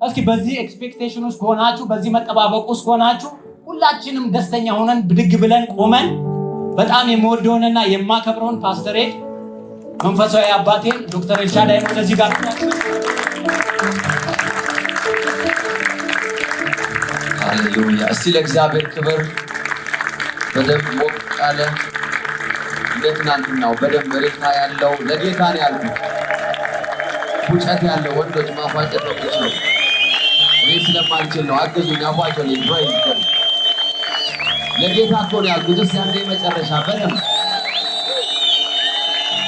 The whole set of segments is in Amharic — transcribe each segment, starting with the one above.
እስኪ በዚህ ኤክስፔክቴሽን ውስጥ ሆናችሁ በዚህ መጠባበቅ ውስጥ ሆናችሁ ሁላችንም ደስተኛ ሆነን ብድግ ብለን ቆመን በጣም የምወደውንና የማከብረውን ፓስተር መንፈሳዊ አባቴን ዶክተር ኤልሻዳይ ወደዚህ ጋር ሃሌሉያ። እስቲ ለእግዚአብሔር ክብር በደንብ ሞቅ ያለ ለትናንትናው በደንብ መሬታ ያለው ለጌታ ነው ያልኩት። ፉጨት ያለው ወንዶች ማፋጨት ነው። እኔ ስለማልችል ነው። አገዙኝ፣ አፏጨልኝ። ፕሬዝ ጋድ ለጌታ እኮ ነው ያልኩት። እስቲ አንዴ መጨረሻ በደንብ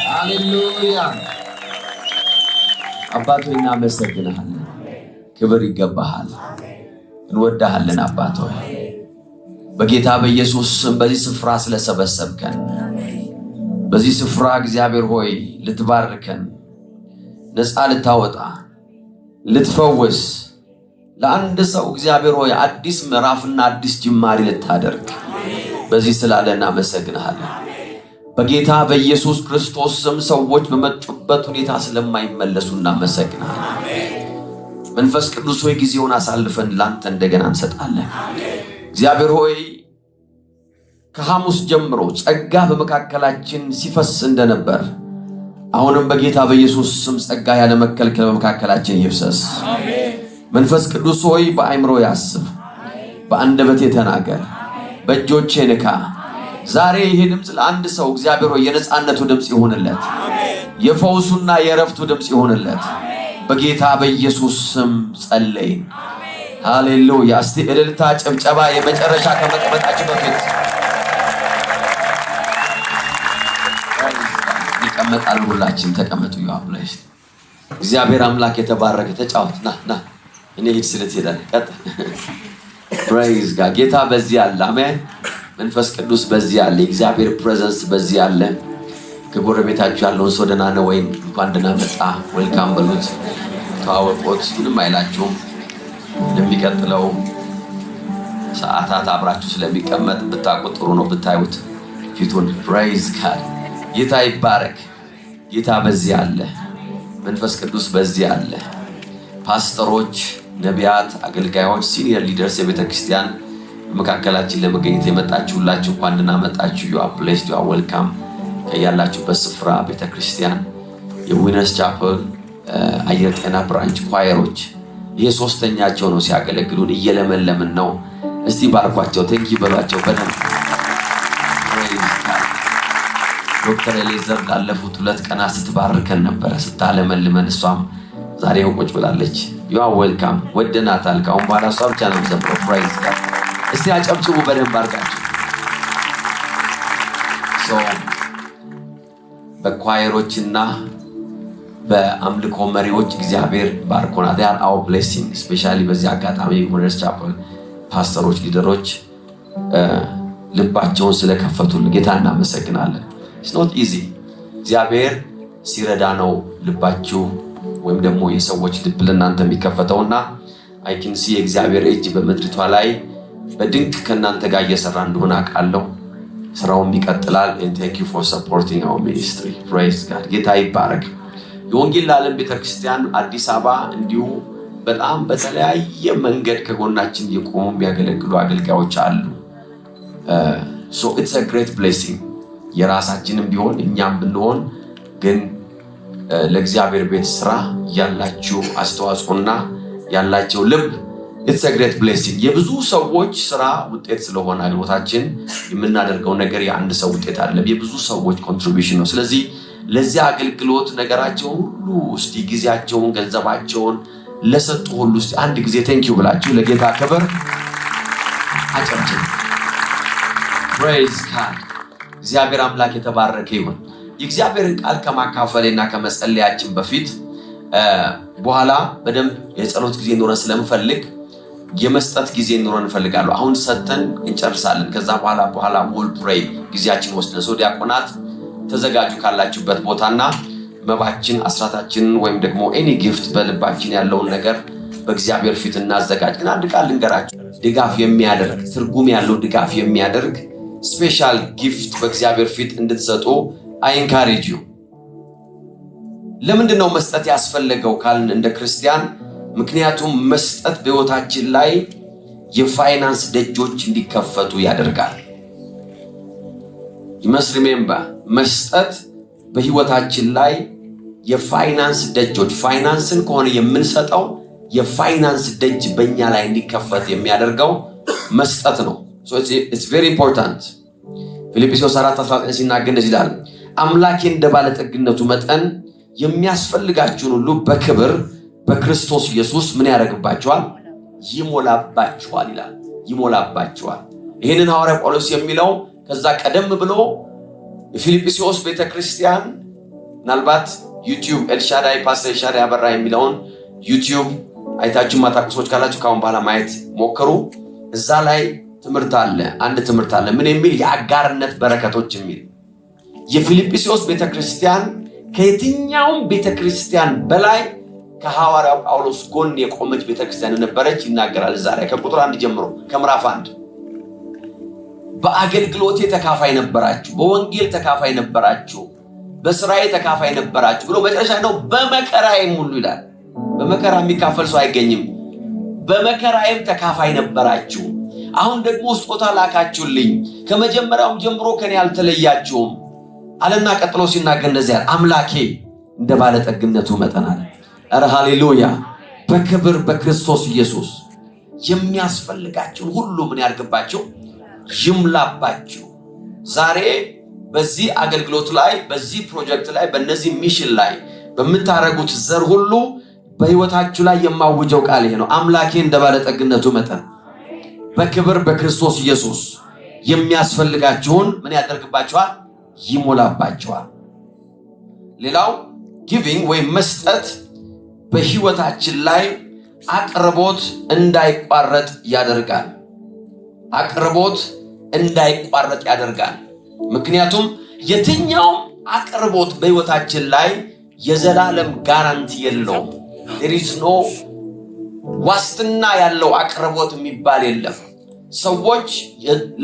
ሃሌሉያ። አባት ሆይ እናመሰግንሃለን። ክብር ይገባሃል። እንወዳሃለን አባት ሆይ በጌታ በኢየሱስ ስም በዚህ ስፍራ ስለሰበሰብከን በዚህ ስፍራ እግዚአብሔር ሆይ ልትባርከን ነፃ ልታወጣ ልትፈውስ ለአንድ ሰው እግዚአብሔር ሆይ አዲስ ምዕራፍና አዲስ ጅማሬ ልታደርግ በዚህ ስላለን እናመሰግንሃለን። በጌታ በኢየሱስ ክርስቶስ ስም ሰዎች በመጡበት ሁኔታ ስለማይመለሱ እናመሰግንሃለን። መንፈስ ቅዱስ ሆይ ጊዜውን አሳልፈን ላንተ እንደገና እንሰጣለን። እግዚአብሔር ሆይ ከሐሙስ ጀምሮ ጸጋ በመካከላችን ሲፈስ እንደነበር አሁንም በጌታ በኢየሱስ ስም ጸጋ ያለ መከልከል በመካከላችን ይፍሰስ። መንፈስ ቅዱስ ሆይ በአእምሮ ያስብ፣ በአንደበቴ ተናገር፣ በእጆቼ ንካ። ዛሬ ይሄ ድምፅ ለአንድ ሰው እግዚአብሔር ሆይ የነፃነቱ ድምፅ ይሁንለት፣ የፈውሱና የረፍቱ ድምፅ ይሁንለት። በጌታ በኢየሱስ ስም ጸለይን። ሃሌሉያ። እስቲ እልልታ ጭብጨባ የመጨረሻ ከመቀመጣችሁ በፊት ይቀመጣሉ። ሁላችን ተቀመጡ። ያብላሽ እግዚአብሔር አምላክ የተባረከ ተጫወት። ና እኔ ሂድ ስለት ይላል። ቀጥ ፕሬዝ ጋድ። ጌታ በዚህ አለ። አሜን። መንፈስ ቅዱስ በዚህ አለ። እግዚአብሔር ፕሬዘንስ በዚህ አለ። ከጎረቤታችሁ ያለውን ሰው ደህና ነው ወይ እንኳን ደህና መጣ ዌልካም በሉት። ተዋወቁት። ምንም አይላችሁም። ለሚቀጥለው ሰዓታት አብራችሁ ስለሚቀመጥ ብታውቁት ጥሩ ነው። ብታዩት ፊቱን። ፕሬዝ ጋድ። ጌታ ይባረክ። ጌታ በዚህ አለ። መንፈስ ቅዱስ በዚህ አለ። ፓስተሮች፣ ነቢያት፣ አገልጋዮች፣ ሲኒየር ሊደርስ የቤተ ክርስቲያን መካከላችን ለመገኘት የመጣችሁላችሁ እንኳን ደህና መጣችሁ። ዩ አር ብሌስድ፣ ዩ አር ዌልካም። ከያላችሁበት ስፍራ ቤተ ክርስቲያን የዊነርስ ቻፕል አየር ጤና ብራንች ኳየሮች ይሄ ሶስተኛቸው ነው ሲያገለግሉን እየለመለምን ነው። እስቲ ባርኳቸው፣ ቴንክ ዩ በሏቸው በደንብ። ዶክተር ኤሌዘር ላለፉት 2 ቀናት ስትባርከን ነበረ ስታለመልመን፣ እሷም ዛሬ ቁጭ ብላለች። ዩ አር ዌልካም። ወደናታል። ካሁን በኋላ እሷ ብቻ ነው የምትዘምረው። ፕሬዝ ጋድ። እስቲ አጨብጭቡ በደንብ አድርጋችሁ። በኳየሮችና በአምልኮ መሪዎች እግዚአብሔር ባርኮና they are our blessing especially በዚህ አጋጣሚ ዊነርስ ቻፕል ፓስተሮች፣ ሊደሮች ልባቸውን ስለከፈቱልን ጌታ እናመሰግናለን። it's not easy። እግዚአብሔር ሲረዳ ነው ልባችሁ ወይም ደግሞ የሰዎች ልብ ለእናንተ የሚከፈተውና I can see እግዚአብሔር እጅ በምድሪቷ ላይ በድንቅ ከእናንተ ጋር እየሰራ እንደሆነ አውቃለሁ። ስራውም ይቀጥላል። and thank you for supporting our ministry. praise God። ጌታ ይባረክ። የወንጌል ዓለም ቤተክርስቲያን አዲስ አበባ እንዲሁ በጣም በተለያየ መንገድ ከጎናችን የቆሙ የሚያገለግሉ አገልጋዮች አሉ። so it's a great blessing። የራሳችንም ቢሆን እኛም ብንሆን ግን ለእግዚአብሔር ቤት ስራ ያላችሁ አስተዋጽኦና ያላችሁ ልብ it's a great blessing። የብዙ ሰዎች ስራ ውጤት ስለሆነ አገልግሎታችን የምናደርገው ነገር የአንድ ሰው ውጤት አይደለም፣ የብዙ ሰዎች ኮንትሪቢዩሽን ነው። ስለዚህ ለዚህ አገልግሎት ነገራቸውን ሁሉ እስቲ ጊዜያቸውን፣ ገንዘባቸውን ለሰጡ ሁሉ እስቲ አንድ ጊዜ ቴንክ ዩ ብላችሁ ለጌታ ክብር አጨብጭቡ። ፕሬዝ ጋድ። እግዚአብሔር አምላክ የተባረከ ይሁን። የእግዚአብሔርን ቃል ከማካፈልና ከመጸለያችን በፊት በኋላ በደንብ የጸሎት ጊዜ እንኖረን ስለምፈልግ የመስጠት ጊዜ እንኖረን እንፈልጋለሁ። አሁን ሰጠን እንጨርሳለን። ከዛ በኋላ ሞል ፕሬይ ጊዜያችን ወስደን ሰው ዲያቆናት ተዘጋጁ ካላችሁበት ቦታና መባችን አስራታችን ወይም ደግሞ ኤኒ ጊፍት በልባችን ያለውን ነገር በእግዚአብሔር ፊት እናዘጋጅ። ግን አንድ ቃል ልንገራችሁ። ድጋፍ የሚያደርግ ትርጉም ያለው ድጋፍ የሚያደርግ ስፔሻል ጊፍት በእግዚአብሔር ፊት እንድትሰጡ አይ ኢንካሬጅ ዩ። ለምንድን ነው መስጠት ያስፈልገው ካልን እንደ ክርስቲያን ምክንያቱም መስጠት በሕይወታችን ላይ የፋይናንስ ደጆች እንዲከፈቱ ያደርጋል። remember መስጠት በሕይወታችን ላይ የፋይናንስ ደጆች ፋይናንስን ከሆነ የምንሰጠው የፋይናንስ ደጅ በእኛ ላይ እንዲከፈት የሚያደርገው መስጠት ነው። so it's very important ፊልጵስዩስ 4:19 ሲናገር እንደዚህ ይላል አምላኬ እንደ ባለጠግነቱ መጠን የሚያስፈልጋችሁን ሁሉ በክብር በክርስቶስ ኢየሱስ ምን ያደርግባችኋል? ይሞላባችኋል ይላል። ይሞላባችኋል። ይሄንን ሐዋርያ ጳውሎስ የሚለው ከዛ ቀደም ብሎ የፊልጵስዩስ ቤተክርስቲያን ምናልባት ዩቲዩብ ኤልሻዳይ ፓስተር ኤልሻዳይ አበራ የሚለውን ዩቲዩብ አይታችሁ ማታቁሶች ካላችሁ ካሁን በኋላ ማየት ሞክሩ። እዛ ላይ ትምህርት አለ፣ አንድ ትምህርት አለ። ምን የሚል? የአጋርነት በረከቶች የሚል። የፊልጵስዩስ ቤተክርስቲያን ከየትኛውም ቤተክርስቲያን በላይ ከሐዋርያው ጳውሎስ ጎን የቆመች ቤተክርስቲያን ነበረች ይናገራል። እዛ ላይ ከቁጥር 1 ጀምሮ ከምዕራፍ 1 በአገልግሎቴ ተካፋይ ነበራችሁ፣ በወንጌል ተካፋይ ነበራችሁ፣ በስራዬ ተካፋይ ነበራችሁ ብሎ መጨረሻ ነው በመከራዬም ሁሉ ይላል። በመከራ የሚካፈል ሰው አይገኝም። በመከራዬም ተካፋይ ነበራችሁ፣ አሁን ደግሞ ስጦታ ላካችሁልኝ፣ ከመጀመሪያውም ጀምሮ ከኔ አልተለያችሁም አለና ቀጥሎ ሲናገር እንደዚህ ያለ አምላኬ እንደ ባለጠግነቱ መጠን አለ። ኧረ ሃሌሉያ! በክብር በክርስቶስ ኢየሱስ የሚያስፈልጋችሁን ሁሉ ምን ያድርግባችሁ? ይምላባችሁ። ዛሬ በዚህ አገልግሎት ላይ በዚህ ፕሮጀክት ላይ በእነዚህ ሚሽን ላይ በምታረጉት ዘር ሁሉ በሕይወታችሁ ላይ የማውጀው ቃል ይሄ ነው። አምላኬ እንደ ባለጠግነቱ መጠን በክብር በክርስቶስ ኢየሱስ የሚያስፈልጋችሁን ምን ያደርግባችኋል? ይሞላባችኋል። ሌላው ጊቪንግ ወይም መስጠት በሕይወታችን ላይ አቅርቦት እንዳይቋረጥ ያደርጋል። አቅርቦት እንዳይቋረጥ ያደርጋል። ምክንያቱም የትኛውም አቅርቦት በሕይወታችን ላይ የዘላለም ጋራንቲ የለውም። there is no ዋስትና ያለው አቅርቦት የሚባል የለም። ሰዎች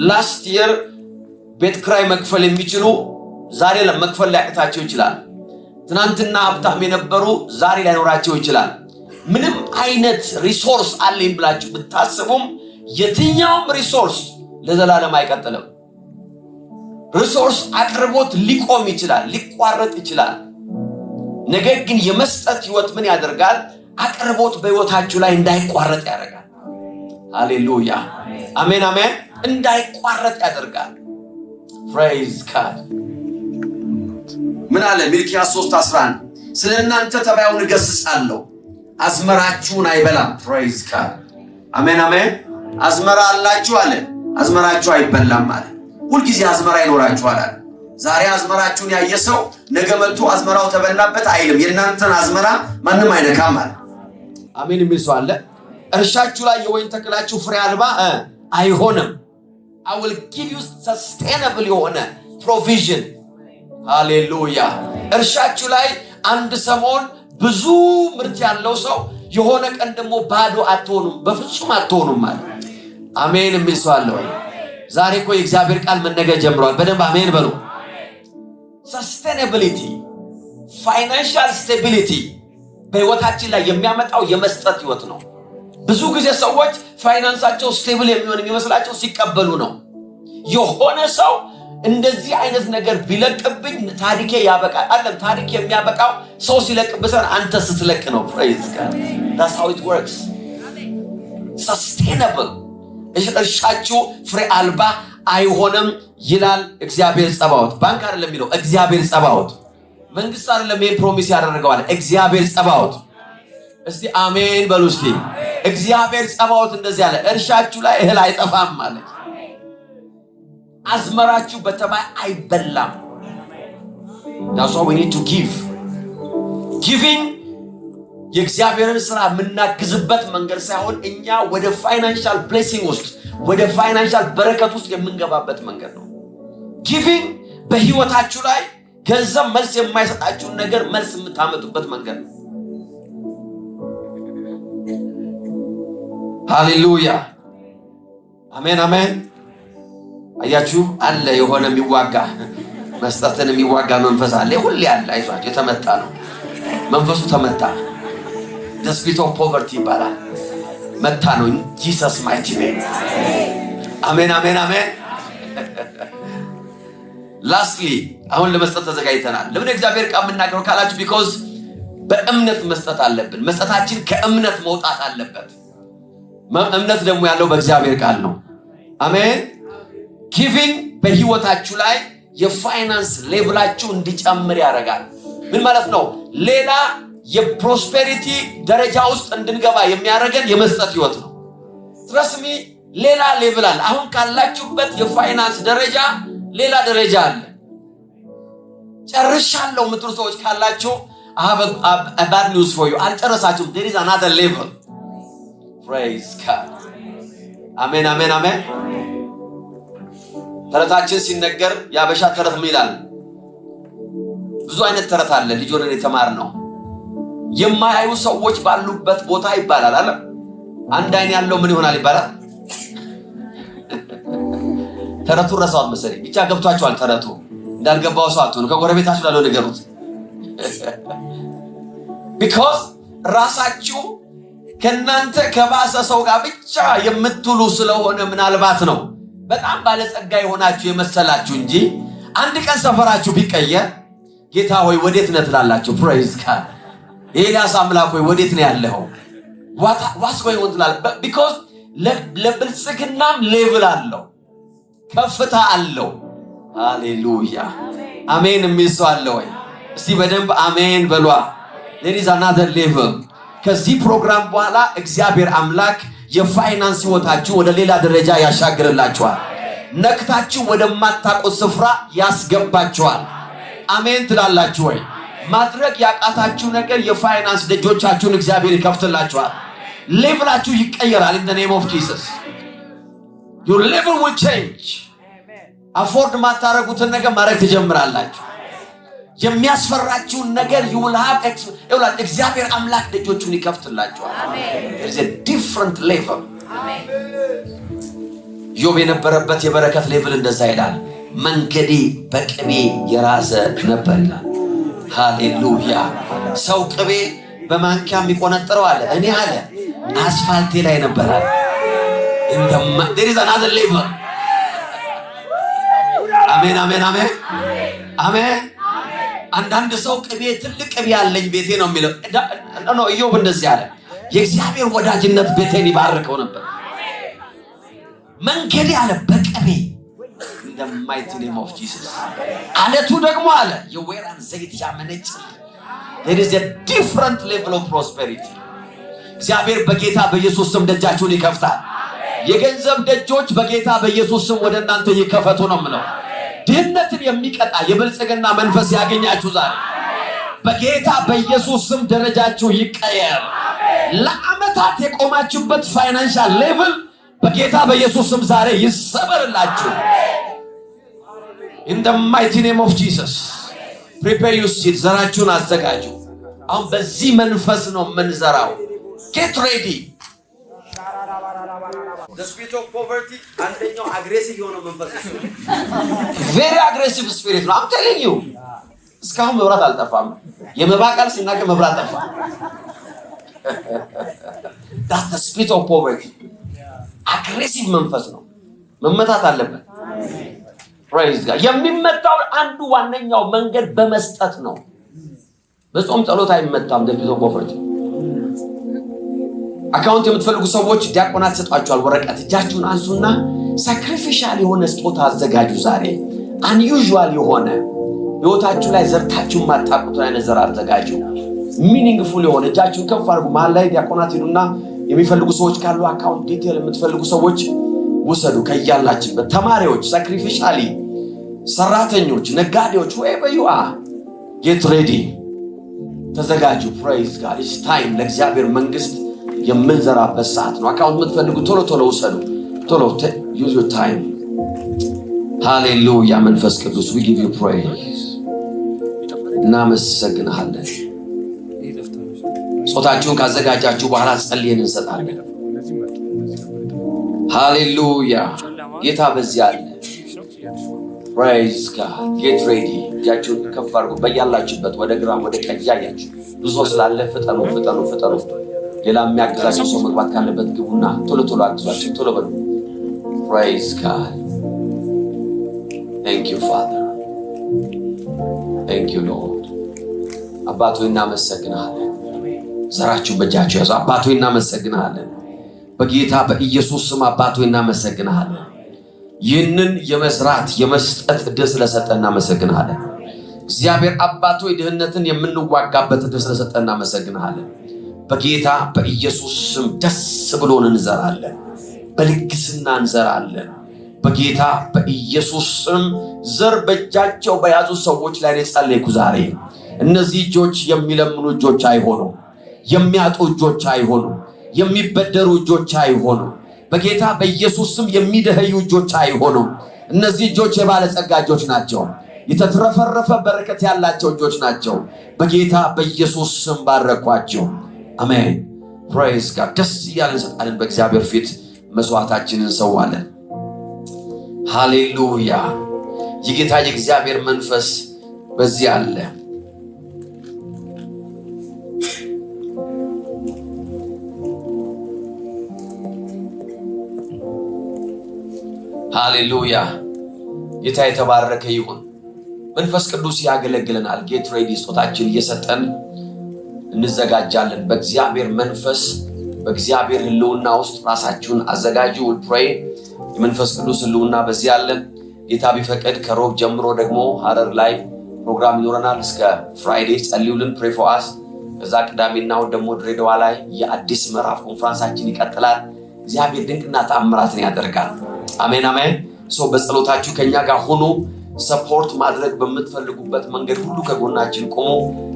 ላስት ይር ቤት ኪራይ መክፈል የሚችሉ ዛሬ ለመክፈል ሊያቅታቸው ይችላል። ትናንትና ሀብታም የነበሩ ዛሬ ላይኖራቸው ይችላል። ምንም አይነት ሪሶርስ አለኝ ብላችሁ ብታስቡም የትኛውም ሪሶርስ ለዘላለም አይቀጥልም። ሪሶርስ አቅርቦት ሊቆም ይችላል፣ ሊቋረጥ ይችላል። ነገር ግን የመስጠት ህይወት ምን ያደርጋል? አቅርቦት በህይወታችሁ ላይ እንዳይቋረጥ ያደርጋል። ሃሌሉያ አሜን አሜን። እንዳይቋረጥ ያደርጋል። ፕሬዝ ጋድ። ምን አለ ሚልክያስ 3:11 ስለ እናንተ ተባዩን እገሥጻለሁ አዝመራችሁን አይበላም። ፕሬዝ ጋድ አሜን አሜን። አዝመራ አላችሁ አለ፣ አዝመራችሁ አይበላም አለ። ሁልጊዜ አዝመራ ይኖራችኋል አለ። ዛሬ አዝመራችሁን ያየ ሰው ነገ መጥቶ አዝመራው ተበላበት አይልም። የእናንተን አዝመራ ማንም አይነካም አለ። አሜን የሚል ሰው አለ። እርሻችሁ ላይ የወይን ተክላችሁ ፍሬ አልባ አይሆንም። I will give you sustainable የሆነ provision። ሃሌሉያ። እርሻችሁ ላይ አንድ ሰሞን ብዙ ምርት ያለው ሰው የሆነ ቀን ደግሞ ባዶ አትሆኑም፣ በፍጹም አትሆኑም ማለት አሜን የሚል ሰው አለ ወይ? ዛሬ እኮ የእግዚአብሔር ቃል መነገር ጀምሯል። በደንብ አሜን በሉ። ሰስቴናቢሊቲ ፋይናንሻል ስቴቢሊቲ በህይወታችን ላይ የሚያመጣው የመስጠት ህይወት ነው። ብዙ ጊዜ ሰዎች ፋይናንሳቸው ስቴብል የሚሆን የሚመስላቸው ሲቀበሉ ነው። የሆነ ሰው እንደዚህ አይነት ነገር ቢለቅብኝ ታሪኬ ያበቃል አለም። ታሪክ የሚያበቃው ሰው ሲለቅብህ አንተ ስትለቅ ነው። ፕሬዝ ጋድ that's how it works። sustainable እርሻችሁ ፍሬ አልባ አይሆንም ይላል እግዚአብሔር ጸባዖት። ባንክ አይደለም የሚለው እግዚአብሔር ጸባዖት። መንግስት አይደለም ይሄን ፕሮሚስ ያደረገዋል እግዚአብሔር ጸባዖት። እስቲ አሜን በሉ እስቲ። እግዚአብሔር ጸባዖት እንደዚህ ያለ እርሻችሁ ላይ እህል አይጠፋም ማለት አዝመራችሁ በተባይ አይበላም። that's why we need to give። giving የእግዚአብሔርን ስራ የምናግዝበት መንገድ ሳይሆን እኛ ወደ ፋይናንሻል ብሌሲንግ ውስጥ ወደ ፋይናንሻል በረከት ውስጥ የምንገባበት መንገድ ነው። ጊቪንግ በህይወታችሁ ላይ ገንዘብ መልስ የማይሰጣችሁን ነገር መልስ የምታመጡበት መንገድ ነው። ሃሌሉያ አሜን አሜን። አያችሁ አለ የሆነ የሚዋጋ መስጠትን የሚዋጋ መንፈስ አለ። ሁሌ አለ። አይዟችሁ የተመታ ነው መንፈሱ ተመታ። the spirit of poverty ይባላል። መታ ነው Jesus mighty name አሜን አሜን አሜን። lastly አሁን ለመስጠት ተዘጋጅተናል። ለምን እግዚአብሔር ቃል የምናገረው ካላችሁ because በእምነት መስጠት አለብን። መስጠታችን ከእምነት መውጣት አለበት። እምነት ደግሞ ያለው በእግዚአብሔር ቃል ነው። አሜን። ጊቪንግ በህይወታችሁ ላይ የፋይናንስ ሌቭላችሁ እንዲጨምር ያደርጋል። ምን ማለት ነው? ሌላ የፕሮስፔሪቲ ደረጃ ውስጥ እንድንገባ የሚያደርገን የመስጠት ህይወት ነው። ትረስት ሚ ሌላ ሌቭል አለ። አሁን ካላችሁበት የፋይናንስ ደረጃ ሌላ ደረጃ አለ። ጨርሻለሁ የምትሉ ሰዎች ካላችሁ I have a bad news for you. አልጨረሳችሁም። there is another level. praise God. አሜን አሜን አሜን። ተረታችን ሲነገር ያበሻ ተረት ምን ይላል? ብዙ አይነት ተረት አለ። ልጅ ሆነን የተማርነው የማያዩ ሰዎች ባሉበት ቦታ ይባላል አለ። አንድ አይን ያለው ምን ይሆናል ይባላል? ተረቱ ረሳው መሰለኝ። ብቻ ገብቷችኋል ተረቱ። እንዳልገባው ሰው አትሆኑ። ከጎረቤታችሁ ላለው ንገሩት። because ራሳችሁ ከናንተ ከባሰ ሰው ጋር ብቻ የምትሉ ስለሆነ ምናልባት ነው በጣም ባለጸጋ የሆናችሁ የመሰላችሁ እንጂ አንድ ቀን ሰፈራችሁ ቢቀየር ጌታ ሆይ ወዴት ነህ ትላላችሁ። praise God። ኤልያስ አምላክ ሆይ ወዴት ነው ያለው? what's going on ትላላችሁ። because ለብልጽግናም ሌቭል አለው፣ ከፍታ አለው። ሃሌሉያ አሜን የሚል ሰው አለ ወይ? እስቲ በደንብ አሜን በሏ። there is another level። ከዚህ ፕሮግራም በኋላ እግዚአብሔር አምላክ የፋይናንስ ህይወታችሁ ወደ ሌላ ደረጃ ያሻግርላችኋል። ነክታችሁ ወደማታውቁት ስፍራ ያስገባችኋል። አሜን ትላላችሁ ወይ? ማድረግ ያቃታችሁ ነገር የፋይናንስ ደጆቻችሁን እግዚአብሔር ይከፍትላችኋል። ሌቭላችሁ ይቀየራል። in the name of Jesus your level will change። አፎርድ ማታረጉትን ነገር ማድረግ ትጀምራላችሁ። የሚያስፈራችሁን ነገር you will have እግዚአብሔር አምላክ ደጆቹን ይከፍትላችኋል። there is a different level። ዮብ የነበረበት የበረከት ሌቭል እንደዛ ይላል። መንገዴ በቅቤ የራሰ ነበር ይላል። ሃሌሉያ። ሰው ቅቤ በማንኪያ የሚቆነጥረው አለ፣ እኔ አለ አስፋልቴ ላይ ነበር አለ። there is another level። አሜን አሜን አሜን አሜን። አንዳንድ ሰው ቅቤ ትልቅ ቅቤ ያለኝ ቤቴ ነው የሚለው ነው። ኢዮብ እንደዚህ አለ፣ የእግዚአብሔር ወዳጅነት ቤቴን ይባርከው ነበር። መንገዴ አለ በቅቤ in the mighty name of Jesus። አለቱ ደግሞ አለ የወይራን ዘይት ያመነጭ። there is a different level of prosperity። እግዚአብሔር በጌታ በኢየሱስ ስም ደጃችሁን ይከፍታል። የገንዘብ ደጆች በጌታ በኢየሱስ ስም ወደ እናንተ ይከፈቱ ነው የምለው። ድህነትን የሚቀጣ የብልጽግና መንፈስ ያገኛችሁ ዛሬ በጌታ በኢየሱስ ስም ደረጃችሁ ይቀየር። ለዓመታት የቆማችሁበት ፋይናንሻል ሌቭል በጌታ በኢየሱስ ስም ዛሬ ይሰበርላችሁ። in the mighty name of Jesus prepare your seed። ዘራችሁን አዘጋጁ። አሁን በዚህ መንፈስ ነው የምንዘራው። get ready። the spirit of poverty አንደኛው አግሬሲቭ የሆነው መንፈስ ነው። very aggressive spirit ነው። I'm telling you እስካሁን መብራት አልጠፋም። የመባ ቃል ሲናገር መብራት ጠፋ። that's the spirit of poverty። aggressive መንፈስ ነው። መመታት አለበት። praise God። የሚመታው አንዱ ዋነኛው መንገድ በመስጠት ነው። በጾም ጸሎት አይመታም። the spirit of poverty። አካውንት የምትፈልጉ ሰዎች ዲያቆናት ሰጣችኋል ወረቀት። እጃችሁን አንሱና ሳክሪፊሻል የሆነ ስጦታ አዘጋጁ። ዛሬ unusual የሆነ ህይወታችሁ ላይ ዘርታችሁ ማጣቁት አይነት ዘር አዘጋጁ። ሚኒንግፉል የሆነ እጃችሁን ከፍ አድርጉ። መሀል ላይ ዲያቆናት ይሉና የሚፈልጉ ሰዎች ካሉ አካውንት ዲቴል የምትፈልጉ ሰዎች ወሰዱ። ከያላችሁበት ተማሪዎች፣ ሳክሪፊሻሊ ሰራተኞች፣ ነጋዴዎች whoever you are get ready። ተዘጋጁ። praise God። it's time ለእግዚአብሔር መንግስት የምንዘራበት ሰዓት ነው። አካውንት የምትፈልጉ ቶሎ ቶሎ ወሰዱ። ቶሎ use your time። ሃሌሉያ። መንፈስ ቅዱስ we give you praise። እናመሰግናለን። ጾታችሁን ካዘጋጃችሁ በኋላ ጸልየን እንሰጣለን። ሃሌሉያ። ጌታ በዚህ አለ። praise God። get ready። እጃችሁን ከፍ አድርጉ። በያላችሁበት ወደ ግራ ወደ ቀኝ ያያችሁ ብዙ ስላለ ፍጠኑ። ሌላ የሚያግዛቸው ሰው መግባት ካለበት ግቡና ቶሎ አግዟቸው። ቶሎ በሉ። Praise God. Thank you, Father. Thank you, Lord. አባቶ እናመሰግናለን። ዘራችሁ በእጃችሁ ያዙ። አባቶ እናመሰግናለን። በጌታ በኢየሱስ ስም አባቶ እናመሰግናለን። ይህንን የመዝራት የመስጠት ዕድል ስለሰጠን እናመሰግናለን። እግዚአብሔር አባቶ ድህነትን የምንዋጋበት ዕድል ስለሰጠን እናመሰግናለን። በጌታ በኢየሱስ ስም ደስ ብሎን እንዘራለን። በልግስና እንዘራለን። በጌታ በኢየሱስ ስም ዘር በእጃቸው በያዙ ሰዎች ላይ ጸለይኩ ዛሬ። እነዚህ እጆች የሚለምኑ እጆች አይሆኑ፣ የሚያጡ እጆች አይሆኑ፣ የሚበደሩ እጆች አይሆኑ። በጌታ በኢየሱስ ስም የሚደህዩ እጆች አይሆኑ። እነዚህ እጆች የባለጸጋ እጆች ናቸው። የተትረፈረፈ በረከት ያላቸው እጆች ናቸው። በጌታ በኢየሱስ ስም ባረኳቸው። አሜን። ፕሬዝ ጋድ። ደስ እያለን እንሰጣለን። በእግዚአብሔር ፊት መስዋዕታችንን እንሰዋለን። ሃሌሉያ። የጌታ የእግዚአብሔር መንፈስ በዚህ አለ። ሃሌሉያ። ጌታ የተባረከ ይሁን። መንፈስ ቅዱስ ያገለግለናል። ጌት ሬዲ ስጦታችን እየሰጠን እንዘጋጃለን። በእግዚአብሔር መንፈስ በእግዚአብሔር ህልውና ውስጥ ራሳችሁን አዘጋጁ። ፕሬይ የመንፈስ ቅዱስ ህልውና በዚህ አለን። ጌታ ቢፈቅድ ከሮብ ጀምሮ ደግሞ ሐረር ላይ ፕሮግራም ይኖረናል። እስከ ፍራይዴ ጸልዩልን፣ ፕሬ ፎር አስ። ከዛ ቅዳሜና እሑድ ደግሞ ድሬዳዋ ላይ የአዲስ ምዕራፍ ኮንፈረንሳችን ይቀጥላል። እግዚአብሔር ድንቅና ተአምራትን ያደርጋል። አሜን አሜን። በጸሎታችሁ ከኛ ጋር ሆኖ ሰፖርት ማድረግ በምትፈልጉበት መንገድ ሁሉ ከጎናችን ቆሙ።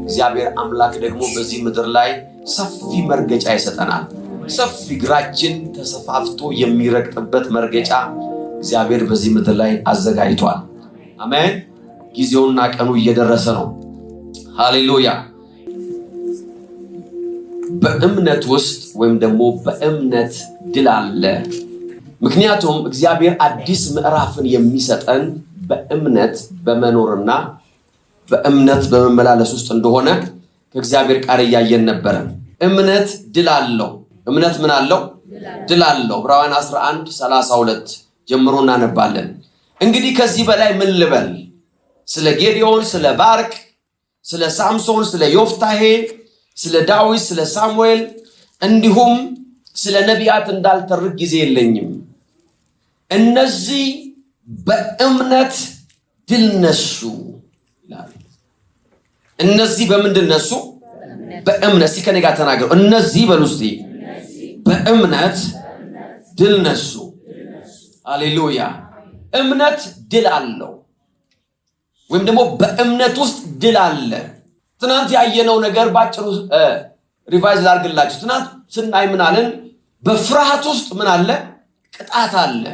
እግዚአብሔር አምላክ ደግሞ በዚህ ምድር ላይ ሰፊ መርገጫ ይሰጠናል። ሰፊ እግራችን ተሰፋፍቶ የሚረግጥበት መርገጫ እግዚአብሔር በዚህ ምድር ላይ አዘጋጅቷል። አሜን። ጊዜውና ቀኑ እየደረሰ ነው። ሃሌሉያ። በእምነት ውስጥ ወይም ደግሞ በእምነት ድል አለ። ምክንያቱም እግዚአብሔር አዲስ ምዕራፍን የሚሰጠን በእምነት በመኖርና በእምነት በመመላለስ ውስጥ እንደሆነ ከእግዚአብሔር ቃል እያየን ነበረ። እምነት ድል አለው። እምነት ምን አለው? ድል አለው። ዕብራውያን 11:32 ጀምሮ እናነባለን። እንግዲህ ከዚህ በላይ ምን ልበል? ስለ ጌዲዮን፣ ስለ ባርቅ፣ ስለ ሳምሶን፣ ስለ ዮፍታሄ፣ ስለ ዳዊት፣ ስለ ሳሙኤል እንዲሁም ስለ ነቢያት እንዳልተርክ ጊዜ የለኝም። እነዚህ በእምነት ድል ነሱ ይላል። እነዚህ በምንድን ነሱ? በእምነት። እስኪ ከኔ ጋር ተናገሩ። እነዚህ በሉ እስቲ። በእምነት ድል ነሱ። ሃሌሉያ። እምነት ድል አለው፣ ወይም ደግሞ በእምነት ውስጥ ድል አለ። ትናንት ያየነው ነገር ባጭሩ ሪቫይዝ ላድርግላችሁ። ትናንት ስናይ ምን አለን? በፍርሃት ውስጥ ምን አለ? ቅጣት አለ።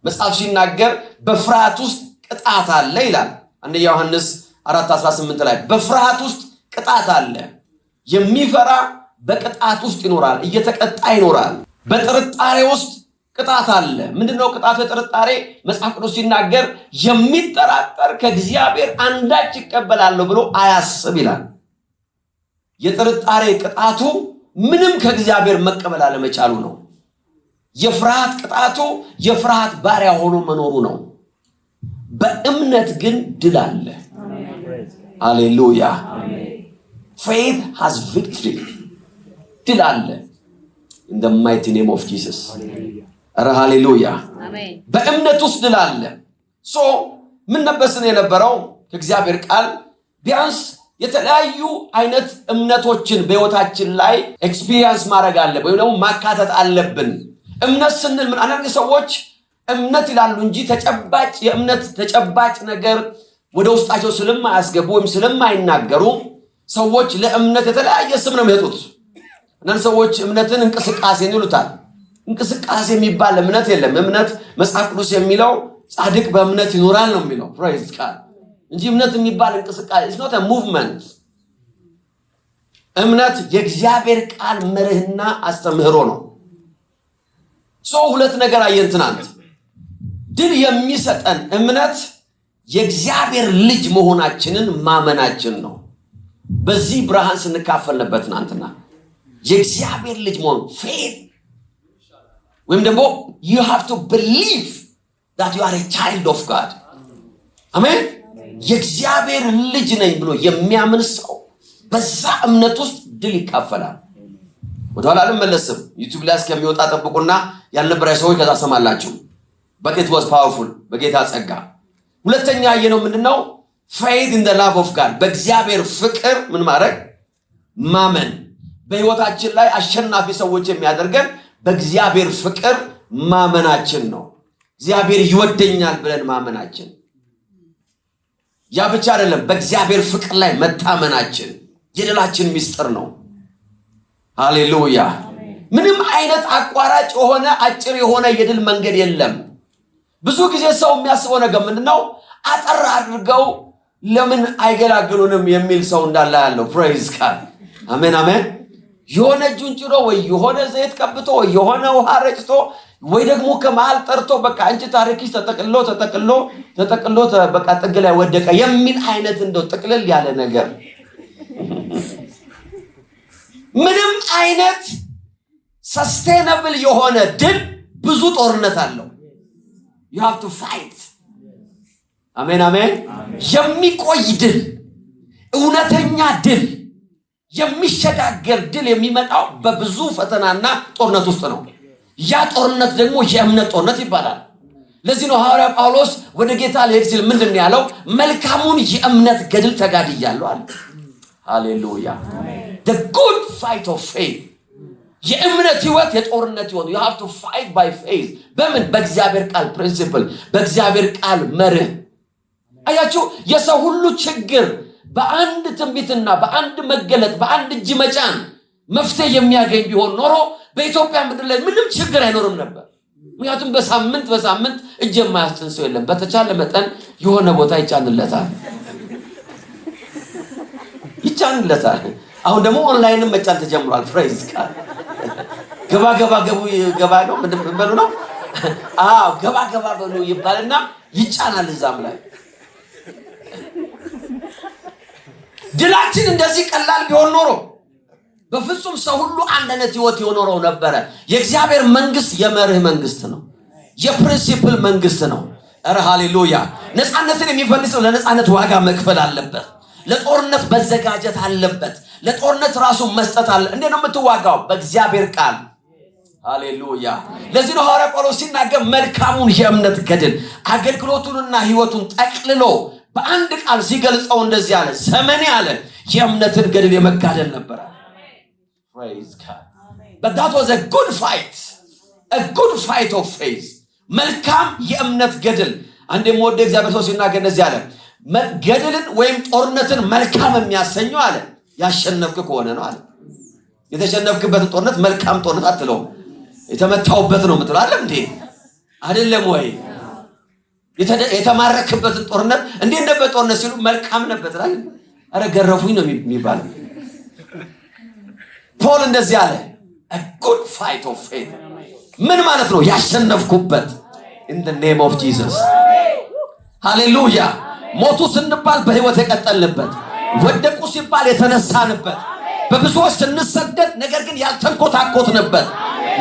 መጽሐፍ ሲናገር በፍርሃት ውስጥ ቅጣት አለ ይላል። አንደኛ ዮሐንስ 4:18 ላይ በፍርሃት ውስጥ ቅጣት አለ። የሚፈራ በቅጣት ውስጥ ይኖራል፣ እየተቀጣ ይኖራል። በጥርጣሬ ውስጥ ቅጣት አለ። ምንድነው ቅጣት? በጥርጣሬ መጽሐፍ ቅዱስ ሲናገር የሚጠራጠር ከእግዚአብሔር አንዳች ይቀበላለሁ ብሎ አያስብ ይላል። የጥርጣሬ ቅጣቱ ምንም ከእግዚአብሔር መቀበል አለመቻሉ ነው። የፍርሃት ቅጣቱ የፍርሃት ባሪያ ሆኖ መኖሩ ነው። በእምነት ግን ድል አለ። ሃሌሉያ። faith has victory። ድል አለ in the mighty name of Jesus። ኧረ ሃሌሉያ። በእምነት ውስጥ ድል አለ። ምን ነበስን የነበረው? ከእግዚአብሔር ቃል ቢያንስ የተለያዩ አይነት እምነቶችን በህይወታችን ላይ ኤክስፒሪየንስ ማድረግ አለብን ወይም ደግሞ ማካተት አለብን። እምነት ስንል ምን አንዳንድ ሰዎች እምነት ይላሉ እንጂ ተጨባጭ የእምነት ተጨባጭ ነገር ወደ ውስጣቸው ስለማያስገቡ ወይም ስለማይናገሩ ሰዎች ለእምነት የተለያየ ስም ነው የሚሰጡት። አንዳንድ ሰዎች እምነትን እንቅስቃሴ ይሉታል። እንቅስቃሴ የሚባል እምነት የለም። እምነት መጽሐፍ ቅዱስ የሚለው ጻድቅ በእምነት ይኖራል ነው የሚለው። ፕሬዝ ጋድ እንጂ እምነት የሚባል እንቅስቃሴ is not a movement። እምነት የእግዚአብሔር ቃል መርህና አስተምህሮ ነው። ሁለት ነገር አየን ትናንት። ድል የሚሰጠን እምነት የእግዚአብሔር ልጅ መሆናችንን ማመናችን ነው። በዚህ ብርሃን ስንካፈል ነበር ትናንትና። የእግዚአብሔር ልጅ መሆን faith ወይም ደግሞ you have to believe that you are a child of God። አሜን። የእግዚአብሔር ልጅ ነኝ ብሎ የሚያምን ሰው በዛ እምነት ውስጥ ድል ይካፈላል። ወደኋላ አልመለስም። ዩቲዩብ ላይ እስከሚወጣ ጠብቁና ያልነበረ ሰዎች ከዛ ሰማላችሁ። but it was powerful በጌታ ጸጋ። ሁለተኛ ያየነው ምንድነው? faith in the love of God በእግዚአብሔር ፍቅር ምን ማድረግ ማመን። በህይወታችን ላይ አሸናፊ ሰዎች የሚያደርገን በእግዚአብሔር ፍቅር ማመናችን ነው። እግዚአብሔር ይወደኛል ብለን ማመናችን። ያ ብቻ አይደለም፣ በእግዚአብሔር ፍቅር ላይ መታመናችን የድላችን ሚስጥር ነው። ሃሌሉያ። ምንም አይነት አቋራጭ የሆነ አጭር የሆነ የድል መንገድ የለም። ብዙ ጊዜ ሰው የሚያስበው ነገር ምንድነው? አጠር አድርገው ለምን አይገላግሉንም የሚል ሰው እንዳለ ያለው። ፕሬዝ ጋድ። አሜን አሜን። የሆነ እጁን ጭሮ ወይ የሆነ ዘይት ቀብቶ ወይ የሆነ ውሃ ረጭቶ ወይ ደግሞ ከመሃል ጠርቶ በቃ አንቺ ታሪክሽ ተጠቅሎ በቃ ጥግ ላይ ወደቀ የሚል አይነት እንደው ጥቅልል ያለ ነገር። ምንም አይነት ሰስቴነብል የሆነ ድል ብዙ ጦርነት አለው። you have to fight። አሜን አሜን። የሚቆይ ድል፣ እውነተኛ ድል፣ የሚሸጋገር ድል የሚመጣው በብዙ ፈተናና ጦርነት ውስጥ ነው። ያ ጦርነት ደግሞ የእምነት ጦርነት ይባላል። ለዚህ ነው ሐዋርያ ጳውሎስ ወደ ጌታ ሊሄድ ሲል ምንድነው ያለው? መልካሙን የእምነት ገድል ተጋድያለሁ አለ። ሃሌሉያ። the good fight of faith የእምነት ህይወት የጦርነት ህይወት። you have to fight by faith በምን? በእግዚአብሔር ቃል ፕሪንሲፕል፣ በእግዚአብሔር ቃል መርህ። አያችሁ፣ የሰው ሁሉ ችግር በአንድ ትንቢትና በአንድ መገለጥ በአንድ እጅ መጫን መፍትሄ የሚያገኝ ቢሆን ኖሮ በኢትዮጵያ ምድር ላይ ምንም ችግር አይኖርም ነበር። ምክንያቱም በሳምንት እጅ የማያስጭን ሰው የለም። በተቻለ መጠን የሆነ ቦታ ይጫንለታል። አሁን ደግሞ ኦንላይንም መጫን ተጀምሯል። ፕሬዝ ጋድ። ገባ ነው ምንድን በሉ ነው? አዎ ገባ በሉ ይባልና ይጫናል እዛም ላይ። ድላችን እንደዚህ ቀላል ቢሆን ኖሮ በፍጹም ሰው ሁሉ አንድ አይነት ህይወት ይኖረው ነበር። የእግዚአብሔር መንግስት የመርህ መንግስት ነው። የፕሪንሲፕል መንግስት ነው። ኧረ ሃሌሉያ። ነፃነትን የሚፈልግ ሰው ለነፃነት ዋጋ መክፈል አለበት። ለጦርነት መዘጋጀት አለበት። ለጦርነት ራሱን መስጠት አለ። እንዴት ነው የምትዋጋው? በእግዚአብሔር ቃል። ሃሌሉያ። ለዚህ ነው ሐዋርያ ጳውሎስ ሲናገር መልካሙን የእምነት ገድል አገልግሎቱንና ህይወቱን ጠቅልሎ በአንድ ቃል ሲገልጸው እንደዚህ አለ። ዘመኔ አለ የእምነትን ገድል የመጋደል ነበር። praise God. but that was a good fight of faith። መልካም የእምነት ገድል። አንድ የምወደው እግዚአብሔር ሰው ሲናገር እንደዚህ አለ። ገድልን ወይም ጦርነትን መልካም የሚያሰኘው አለ ያሸነፍክ ከሆነ ነው አለ። የተሸነፍክበትን ጦርነት መልካም ጦርነት አትለው፣ የተመታውበት ነው የምትለው አይደል እንዴ? አይደለም ወይ? የተማረክበትን ጦርነት እንዴት ነበር ጦርነት ሲሉ መልካም ነበር አይደል? አረ ገረፉኝ ነው የሚባለው። ፖል እንደዚህ አለ a good fight of faith። ምን ማለት ነው? ያሸነፍኩበት in the name of Jesus። ሃሌሉያ። ሞቱ ስንባል በህይወት የቀጠልንበት፣ ወደቁ ሲባል የተነሳንበት፣ በብዙዎች ስንሰደድ ነገር ግን ያልተንኮታኮትንበት፣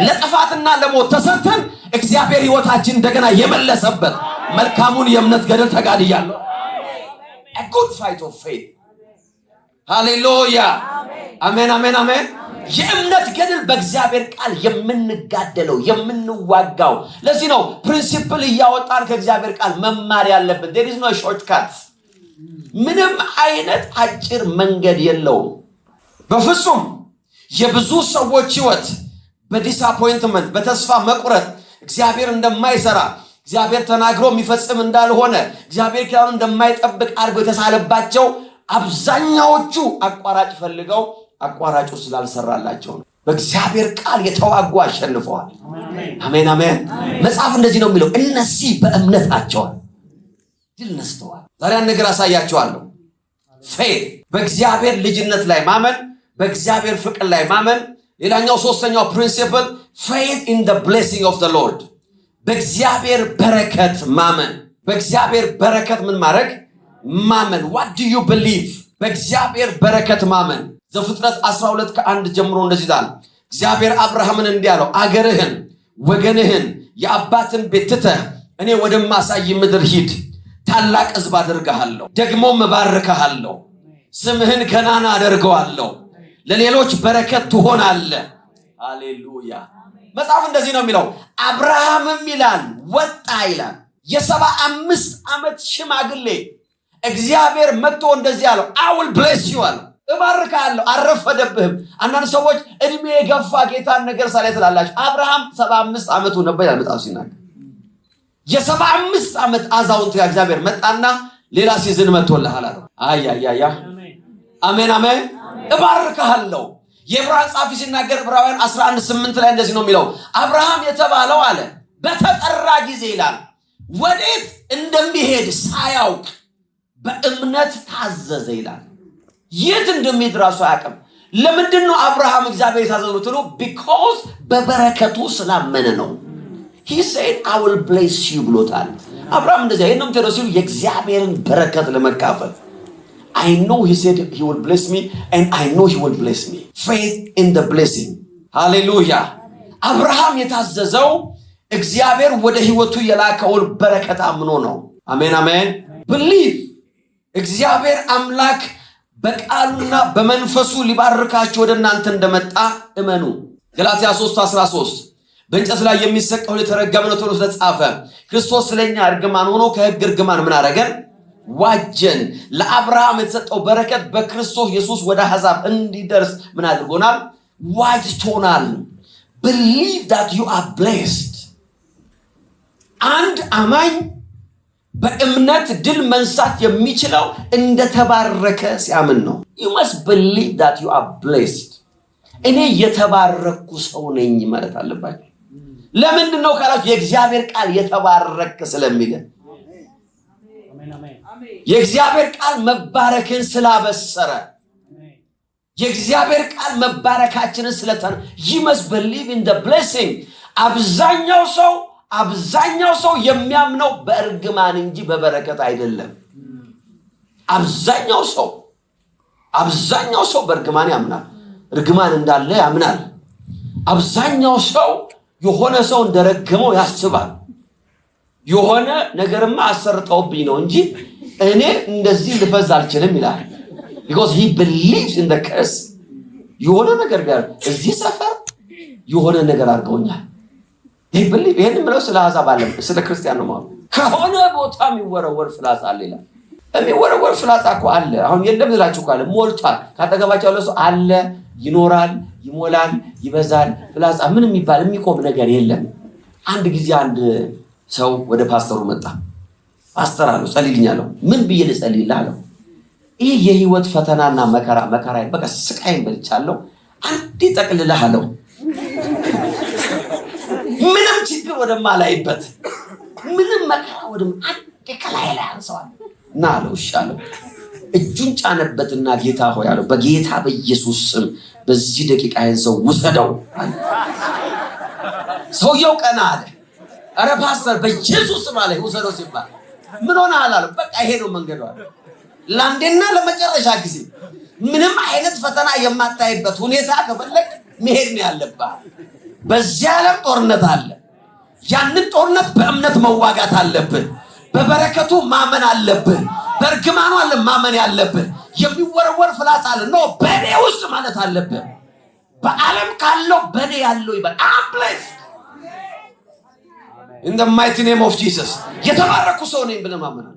ለጥፋትና ለሞት ተሰጥተን እግዚአብሔር ህይወታችን እንደገና የመለሰበት መልካሙን የእምነት ገድል ተጋድያለሁ። a good fight of faith። ሃሌሉያ። አሜን አሜን አሜን። የእምነት ገድል በእግዚአብሔር ቃል የምንጋደለው የምንዋጋው። ለዚህ ነው ፕሪንሲፕል እያወጣን ከእግዚአብሔር ቃል መማር ያለብን። there is no shortcut። ምንም አይነት አጭር መንገድ የለውም በፍጹም። የብዙ ሰዎች ህይወት በዲስአፖይንትመንት በተስፋ መቁረጥ እግዚአብሔር እንደማይሰራ፣ እግዚአብሔር ተናግሮ የሚፈጽም እንዳልሆነ፣ እግዚአብሔር ቃሉን እንደማይጠብቅ አድርጎ የተሳለባቸው አብዛኛዎቹ አቋራጭ ፈልገው አቋራጩ ስላልሰራላቸው ነው። በእግዚአብሔር ቃል የተዋጉ አሸንፈዋል። አሜን አሜን። መጽሐፍ እንደዚህ ነው የሚለው፣ እነዚህ በእምነት ናቸዋል ድል ነስተዋል። ዛሬ አንድ ነገር አሳያቸዋለሁ። ፌት በእግዚአብሔር ልጅነት ላይ ማመን፣ በእግዚአብሔር ፍቅር ላይ ማመን። ሌላኛው ሶስተኛው ፕሪንሲፕል faith in the blessing of the Lord በእግዚአብሔር በረከት ማመን። በእግዚአብሔር በረከት ምን ማድረግ? ማመን። what do you believe? በእግዚአብሔር በረከት ማመን። ዘፍጥረት 12 ከ1 ጀምሮ እንደዚህ ይላል። እግዚአብሔር አብርሃምን እንዲህ አለው፣ አገርህን፣ ወገንህን፣ የአባትን ቤት ትተህ እኔ ወደማሳይ ምድር ሂድ። ታላቅ ሕዝብ አደርግሃለሁ፣ ደግሞም እባርክሃለሁ፣ ስምህን ገናና አደርገዋለሁ፣ ለሌሎች በረከት ትሆናለህ። ሃሌሉያ። መጽሐፍ እንደዚህ ነው የሚለው። አብርሃምም ይላል ወጣ ይላል፣ የ75 ዓመት ሽማግሌ እግዚአብሔር መጥቶ እንደዚህ አለው፣ I will bless you አለው፣ እባርክሃለሁ፣ አረፈደብህም። አንዳንድ ሰዎች እድሜ የገፋ ጌታን ነገር ሳላይ ትላላችሁ። አብርሃም 75 ዓመቱ ነበር ይላል መጽሐፍ ሲናገር። የ75 ዓመት አዛውንት እግዚአብሔር መጣና ሌላ ሲዝን መጥቶልሃል አለው። አያ አሜን አሜን። እባርክሃለሁ። የዕብራውያን ጻፊ ሲናገር ዕብራውያን 11:8 ላይ እንደዚህ ነው የሚለው። አብርሃም የተባለው አለ በተጠራ ጊዜ ይላል ወዴት እንደሚሄድ ሳያውቅ በእምነት ታዘዘ ይላል። የት እንደሚሄድ ራሱ አያውቅም። ለምንድን ነው አብርሃም እግዚአብሔር የታዘዘው ትሉ? because በበረከቱ ስላመነ ነው። he said I will bless you ብሎታል። አብርሃም እንደዚህ አይነም ተረሲው የእግዚአብሔርን በረከት ለመካፈል I know he said he will bless me and I know he will bless me. Faith in the blessing. Hallelujah. አብርሃም የታዘዘው እግዚአብሔር ወደ ህይወቱ የላከውን በረከት አምኖ ነው። አሜን አሜን። believe እግዚአብሔር አምላክ በቃሉና በመንፈሱ ሊባርካችሁ ወደ እናንተ እንደመጣ እመኑ። ገላትያ 3:13 በእንጨት ላይ የሚሰቀለው የተረገመ ነው ተብሎ ስለተጻፈ ክርስቶስ ስለኛ እርግማን ሆኖ ከሕግ እርግማን ምን አደረገን? ዋጀን። ለአብርሃም የተሰጠው በረከት በክርስቶስ ኢየሱስ ወደ አሕዛብ እንዲደርስ ምን አድርጎናል? ዋጅቶናል። believe that you are blessed። አንድ አማኝ በእምነት ድል መንሳት የሚችለው እንደተባረከ ሲያምን ነው። you must believe that you are blessed። እኔ የተባረኩ ሰው ነኝ ማለት አለባችሁ። ለምንድን ነው ካላችሁ የእግዚአብሔር ቃል የተባረከ ስለሚል፣ የእግዚአብሔር ቃል መባረክን ስላበሰረ፣ የእግዚአብሔር ቃል መባረካችንን ስለተነ you must believe in the blessing። አብዛኛው ሰው የሚያምነው በእርግማን እንጂ በበረከት አይደለም። አብዛኛው ሰው በእርግማን ያምናል፣ እርግማን እንዳለ ያምናል። አብዛኛው ሰው የሆነ ሰው እንደረገመው ያስባል። የሆነ ነገርማ አሰርተውብኝ ነው እንጂ እኔ እንደዚህ ልፈዝ አልችልም ይላል። because he believes in the curse። የሆነ ነገር ቢያር እዚህ ሰፈር የሆነ ነገር አድርገውኛል። he believes። ይሄን ምለው ስለ አሕዛብ አለ፣ ስለ ክርስቲያን ነው ማለት። ከሆነ ቦታ የሚወረወር ፍላጻ አለ ይላል። የሚወረወር ፍላጻ እኮ አለ። አሁን የለም ልላችሁ ካለ ሞልቷል። ካጠገባቸው ያለው ሰው አለ፣ ይኖራል፣ ይሞላል፣ ይበዛል። ፍላጻ ምን የሚባል የሚቆም ነገር የለም። አንድ ጊዜ አንድ ሰው ወደ ፓስተሩ መጣ። ፓስተር አለው ጸልይልኝ አለው። ምን ብዬ ልጸልይልህ አለው። ይህ የህይወት ፈተናና መከራ በቃ ስቃይን በልቻለሁ፣ አንዴ ጠቅልልህ አለው። ምንም ችግር ወደማላይበት፣ ምንም መከራ አንዴ ከላይ ላይ አንሰዋል እና አለው። እሺ አለው። እጁን ጫነበትና ጌታ ሆይ አለው፣ በጌታ በኢየሱስ ስም በዚህ ደቂቃ ይህን ሰው ውሰደው አለ። ሰውየው ቀና አለ። ኧረ ፓስተር በኢየሱስ ስም አለ ውሰደው ሲባል ምን ሆነሃል አለው። በቃ ይሄ ነው መንገዱ አለ። ለአንዴና ለመጨረሻ ጊዜ ምንም አይነት ፈተና የማታይበት ሁኔታ ከፈለግ መሄድ ነው ያለብህ። በዚህ ዓለም ጦርነት አለ። ያንን ጦርነት በእምነት መዋጋት አለብህ። በበረከቱ ማመን አለብህ። በእርግማኑ አለ ማመን ያለብህ። የሚወረወር ፍላጻ አለ ነው በእኔ ውስጥ ማለት አለብህ። በዓለም ካለው በእኔ ያለው ይበል። I'm blessed in the mighty name of Jesus። የተባረኩ ሰው ነኝ ብለህ ማመን አለ።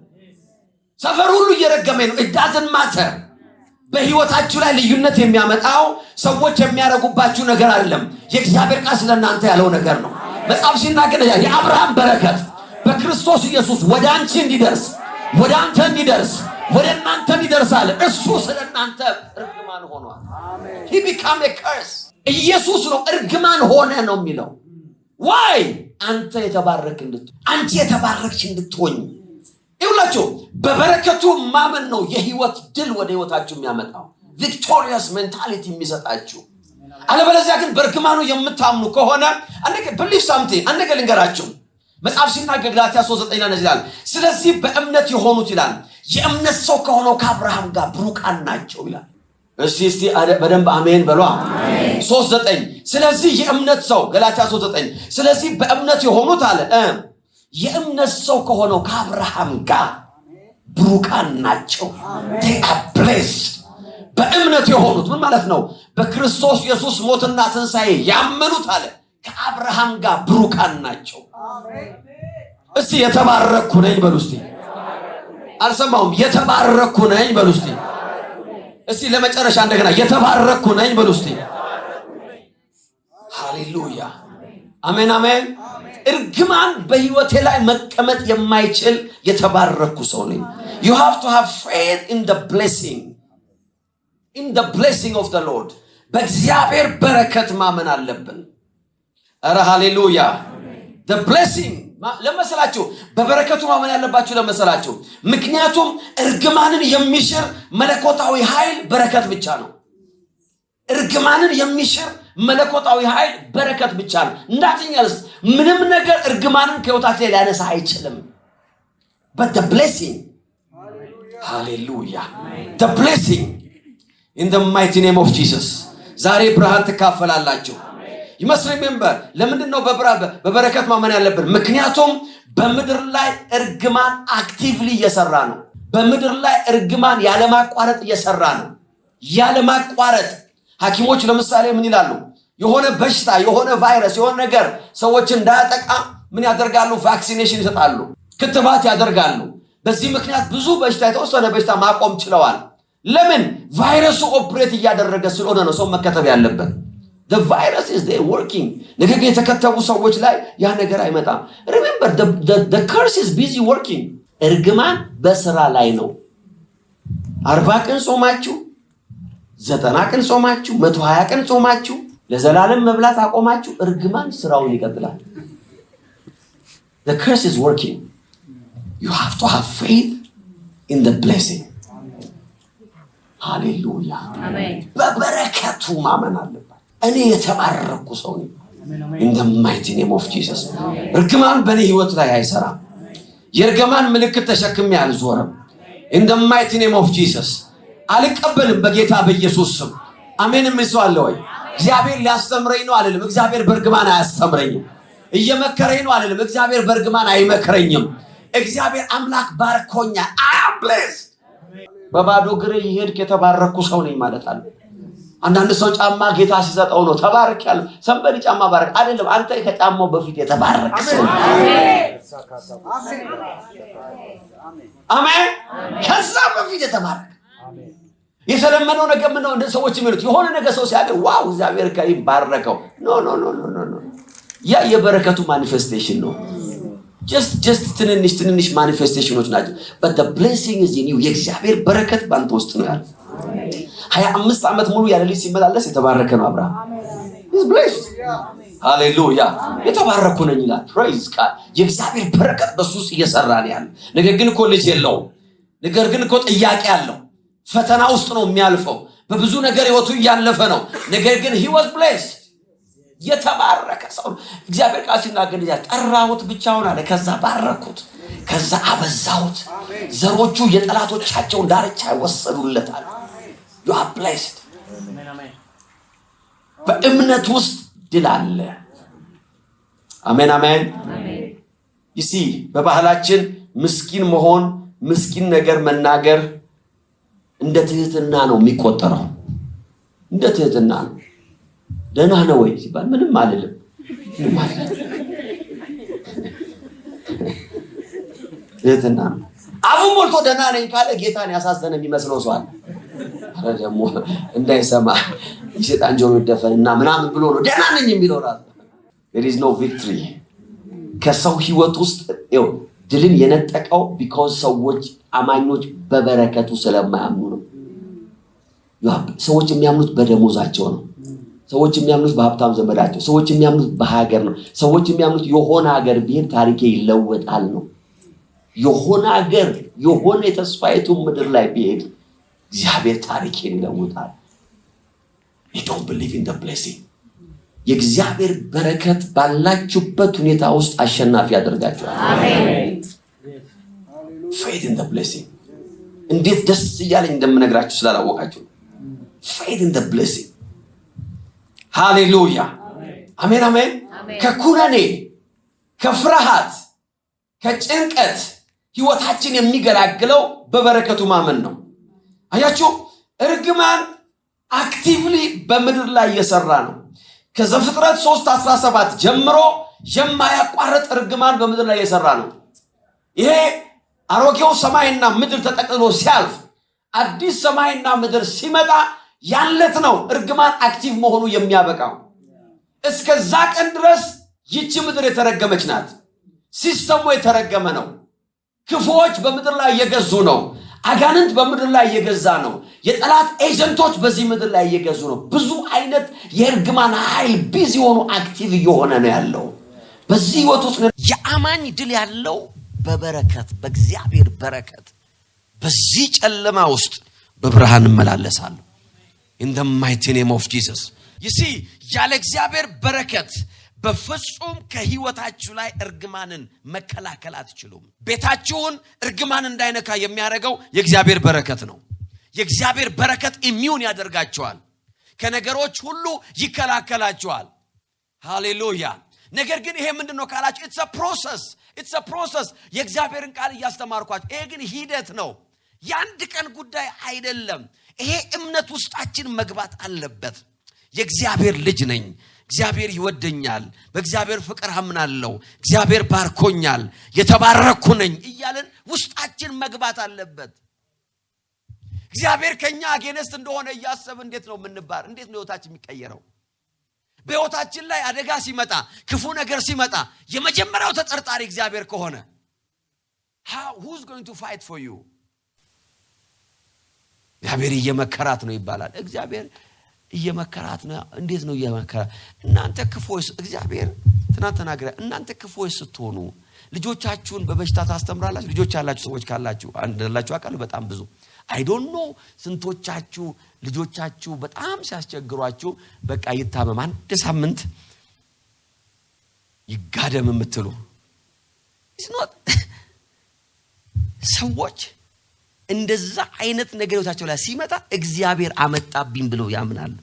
ሰፈር ሁሉ እየረገመኝ ነው። it doesn't matter። በህይወታችሁ ላይ ልዩነት የሚያመጣው ሰዎች የሚያረጉባችሁ ነገር አይደለም። የእግዚአብሔር ቃል ስለናንተ ያለው ነገር ነው። መጽሐፍ ሲናገር የአብርሃም በረከት በክርስቶስ ኢየሱስ ወደ አንቺ እንዲደርስ፣ ወደ አንተ እንዲደርስ፣ ወደ እናንተ እንዲደርስ አለ። እሱ ስለናንተ እርግማን ሆኗል። he became a curse። ኢየሱስ ነው እርግማን ሆነ ነው የሚለው። why? አንተ የተባረክ እንድትሆን፣ አንቺ የተባረክሽ እንድትሆኝ። ይኸውላችሁ በበረከቱ ማመን ነው የህይወት ድል ወደ ህይወታችሁ የሚያመጣው፣ ቪክቶሪየስ ሜንታሊቲ የሚሰጣችሁ። አለበለዚያ ግን በእርግማኑ የምታምኑ ከሆነ believe something። አንድ ነገር ልንገራችሁ። መጽሐፍ ሲናገር ገላትያ 3:9 ይላል፣ ስለዚህ በእምነት የሆኑት ይላል የእምነት ሰው ከሆነው ከአብርሃም ጋር ብሩካን ናቸው ይላል። እስቲ በደንብ አሜን በሏ። 3:9 ስለዚህ የእምነት ሰው ገላትያ 3:9 ስለዚህ በእምነት የሆኑት አለ የእምነት ሰው ከሆነው ከአብርሃም ጋር ብሩካን ናቸው። they are blessed። በእምነት የሆኑት ምን ማለት ነው? በክርስቶስ ኢየሱስ ሞትና ትንሣኤ ያመኑት አለ ከአብርሃም ጋር ብሩካን ናቸው። እስቲ የተባረኩ ነኝ በሉ እስቲ። አልሰማሁም። የተባረኩ ነኝ በሉ እስቲ። እስቲ ለመጨረሻ እንደገና የተባረኩ ነኝ በሉ እስቲ። ሃሌሉያ አሜን አሜን። እርግማን በህይወቴ ላይ መቀመጥ የማይችል የተባረኩ ሰው ነኝ። you have to have faith in the blessing of the Lord። በእግዚአብሔር በረከት ማመን አለብን። ኧረ ሃሌሉያ። the blessing ለመሰላችሁ በበረከቱ ማመን ያለባችሁ ለመሰላችሁ ምክንያቱም እርግማንን የሚሽር መለኮታዊ ኃይል በረከት ብቻ ነው። እርግማንን የሚሽር መለኮታዊ ኃይል በረከት ብቻ ነው። እንዳትኛልስ ምንም ነገር እርግማንን ከህይወታችሁ ላይ ሊያነሳ አይችልም። but the blessing hallelujah the blessing in the mighty name of Jesus ዛሬ ብርሃን ትካፈላላችሁ። you must remember ለምንድን ነው በበረከት ማመን ያለብን? ምክንያቱም በምድር ላይ እርግማን አክቲቭሊ እየሰራ ነው። በምድር ላይ እርግማን ያለማቋረጥ እየሰራ ነው። ያለማቋረጥ ሐኪሞች ለምሳሌ ምን ይላሉ? የሆነ በሽታ የሆነ ቫይረስ የሆነ ነገር ሰዎች እንዳያጠቃ ምን ያደርጋሉ? ቫክሲኔሽን ይሰጣሉ፣ ክትባት ያደርጋሉ። በዚህ ምክንያት ብዙ በሽታ የተወሰነ በሽታ ማቆም ችለዋል። ለምን? ቫይረሱ ኦፕሬት እያደረገ ስለሆነ ነው ሰው መከተብ ያለበት። the virus is there working። ነገር ግን የተከተቡ ሰዎች ላይ ያ ነገር አይመጣም። remember the curse is busy working። እርግማን በስራ ላይ ነው። 40 ቀን ጾማችሁ 90 ቀን ጾማችሁ 120 ቀን ጾማችሁ ለዘላለም መብላት አቆማችሁ እርግማን ስራውን ይቀጥላል። the curse is working። you have to have faith in the blessing። hallelujah amen። በበረከቱ ማመን አለበት። እኔ የተባረኩ ሰው ነኝ in the mighty name of Jesus። እርግማን በእኔ ህይወት ላይ አይሰራም። የእርግማን ምልክት ተሸክሜ አልዞርም in the mighty name of Jesus። አልቀበልም በጌታ በኢየሱስ ስም። አሜን። የሚሰው አለ ወይ? እግዚአብሔር ሊያስተምረኝ ነው አልልም። እግዚአብሔር በእርግማን አያስተምረኝም። እየመከረኝ ነው አልልም። እግዚአብሔር በእርግማን አይመክረኝም። እግዚአብሔር አምላክ ባርኮኛል። I am blessed። በባዶ እግሬ ይሄድክ የተባረኩ ሰው ነኝ ማለት አለ። አንዳንድ ሰው ጫማ ጌታ ሲሰጠው ነው ተባረክያለሁ። ሰንበዲ ጫማ ባረክ አይደለም። አንተ ከጫማው በፊት የተባረክ ሰው አሜን። ከዛ በፊት የተባረክ የተለመነው ነገር ምን ነው? እንደ ሰዎች የሚሉት የሆነ ነገር ሰው ሲያደርግ ዋው እግዚአብሔር ባረከው። ኖ ኖ ኖ ኖ ኖ ያ የበረከቱ ማኒፌስቴሽን ነው። just ትንንሽ ማኒፌስቴሽኖች ናቸው። but the blessing is in you። የእግዚአብሔር በረከት ባንተ ውስጥ ነው ያለው። 25 ዓመት ሙሉ ያለ ልጅ ሲመላለስ የተባረከ ነው አብርሃም። he's blessed hallelujah። የተባረኩ ነኝ ይላል። praise God። የእግዚአብሔር በረከት በሱ ውስጥ እየሰራ ነው ያለው። ነገር ግን እኮ ልጅ የለውም። ነገር ግን እኮ ጥያቄ አለው። ፈተና ውስጥ ነው የሚያልፈው። በብዙ ነገር ህይወቱ እያለፈ ነው። ነገር ግን he was blessed። የተባረከ ሰው እግዚአብሔር ቃል ሲናገር ጠራሁት ብቻውን አለ። ከዛ ባረኩት፣ ከዛ አበዛሁት። ዘሮቹ የጠላቶቻቸውን ዳርቻ ይወሰዱለታል። you are blessed። በእምነት ውስጥ ድል አለ። አሜን አሜን። ይሲ በባህላችን ምስኪን መሆን ምስኪን ነገር መናገር እንደ ትህትና ነው የሚቆጠረው። እንደ ትህትና ነው። ደህና ነው ወይ ሲባል ምንም አልልም። ትህትና ነው። አፉን ሞልቶ ደህና ነኝ ካለ ጌታን ያሳዘነ የሚመስለው ሰው አለ። አረ ደግሞ እንዳይሰማ የሰይጣን ጆሮ ይደፈንና ምናምን ብሎ ነው ደህና ነኝ የሚለው ራሱ። there is no victory። ከሰው ህይወት ውስጥ ድልን የነጠቀው because ሰዎች አማኞች በበረከቱ ስለማያምኑ ነው። ሰዎች የሚያምኑት በደሞዛቸው ነው። ሰዎች የሚያምኑት በሀብታም ዘመዳቸው፣ ሰዎች የሚያምኑት በሀገር ነው። ሰዎች የሚያምኑት የሆነ ሀገር ቢሄድ ታሪኬ ይለወጣል ነው። የሆነ ሀገር የሆነ የተስፋይቱ ምድር ላይ ቢሄድ እግዚአብሔር ታሪኬን ይለውጣል። you don't believe in the blessing። የእግዚአብሔር በረከት ባላችሁበት ሁኔታ ውስጥ አሸናፊ ያደርጋችኋል። አሜን። faith in the blessing። እንዴት ደስ እያለኝ እንደምነግራችሁ ስላላወቃችሁ faith in the blessing ሃሌሉያ አሜን አሜን ከኩነኔ ከፍርሃት ከጭንቀት ህይወታችን የሚገላግለው በበረከቱ ማመን ነው አያችሁ እርግማን አክቲቭሊ በምድር ላይ እየሰራ ነው ከዘፍጥረት 3:17 ጀምሮ የማያቋርጥ እርግማን በምድር ላይ እየሰራ ነው ይሄ አሮጌው ሰማይና ምድር ተጠቅልሎ ሲያልፍ አዲስ ሰማይና ምድር ሲመጣ ያለት ነው እርግማን አክቲቭ መሆኑ የሚያበቃው እስከዛ ቀን ድረስ ይቺ ምድር የተረገመች ናት ሲስተሙ የተረገመ ነው ክፉዎች በምድር ላይ እየገዙ ነው አጋንንት በምድር ላይ እየገዛ ነው የጠላት ኤጀንቶች በዚህ ምድር ላይ እየገዙ ነው ብዙ አይነት የእርግማን ኃይል ቢዚ ሆኖ አክቲቭ እየሆነ ነው ያለው በዚህ ህይወት ውስጥ የአማኝ ድል ያለው በበረከት በእግዚአብሔር በረከት በዚህ ጨለማ ውስጥ በብርሃን መላለሳለሁ in the mighty name of Jesus you see ያለ እግዚአብሔር በረከት በፍጹም ከህይወታችሁ ላይ እርግማንን መከላከል አትችሉም ቤታችሁን እርግማን እንዳይነካ የሚያደርገው የእግዚአብሔር በረከት ነው የእግዚአብሔር በረከት ኢሚዩን ያደርጋችኋል ከነገሮች ሁሉ ይከላከላችኋል ሃሌሉያ ነገር ግን ይሄ ምንድነው ካላችሁ it's a process የእግዚአብሔርን ቃል ያስተማርኳችሁ ይሄ ግን ሂደት ነው ያንድ ቀን ጉዳይ አይደለም ይሄ እምነት ውስጣችን መግባት አለበት የእግዚአብሔር ልጅ ነኝ እግዚአብሔር ይወደኛል በእግዚአብሔር ፍቅር አምናለሁ እግዚአብሔር ባርኮኛል የተባረኩ ነኝ እያልን ውስጣችን መግባት አለበት እግዚአብሔር ከኛ አጌነስት እንደሆነ ያሰብ እንዴት ነው ምንባር እንዴት ነው ህይወታችን የሚቀየረው በህይወታችን ላይ አደጋ ሲመጣ ክፉ ነገር ሲመጣ የመጀመሪያው ተጠርጣሪ እግዚአብሔር ከሆነ who's going to fight for you እግዚአብሔር እየመከራት ነው ይባላል እግዚአብሔር እየመከራት ነው እንዴት ነው እየመከራ እናንተ ክፉዎች እግዚአብሔር ተናገረ እናንተ ክፉዎች ስትሆኑ ልጆቻችሁን በበሽታ ታስተምራላችሁ ልጆች ያላችሁ ሰዎች ካላችሁ አንደላችሁ አቃሉ በጣም ብዙ I don't know ስንቶቻችሁ ልጆቻችሁ በጣም ሲያስቸግሯችሁ በቃ ይታመም አንድ ሳምንት ይጋደም የምትሉ it's not ሰዎች እንደዛ አይነት ነገሮቻቸው ላይ ሲመጣ እግዚአብሔር አመጣብኝ ብለው ያምናሉ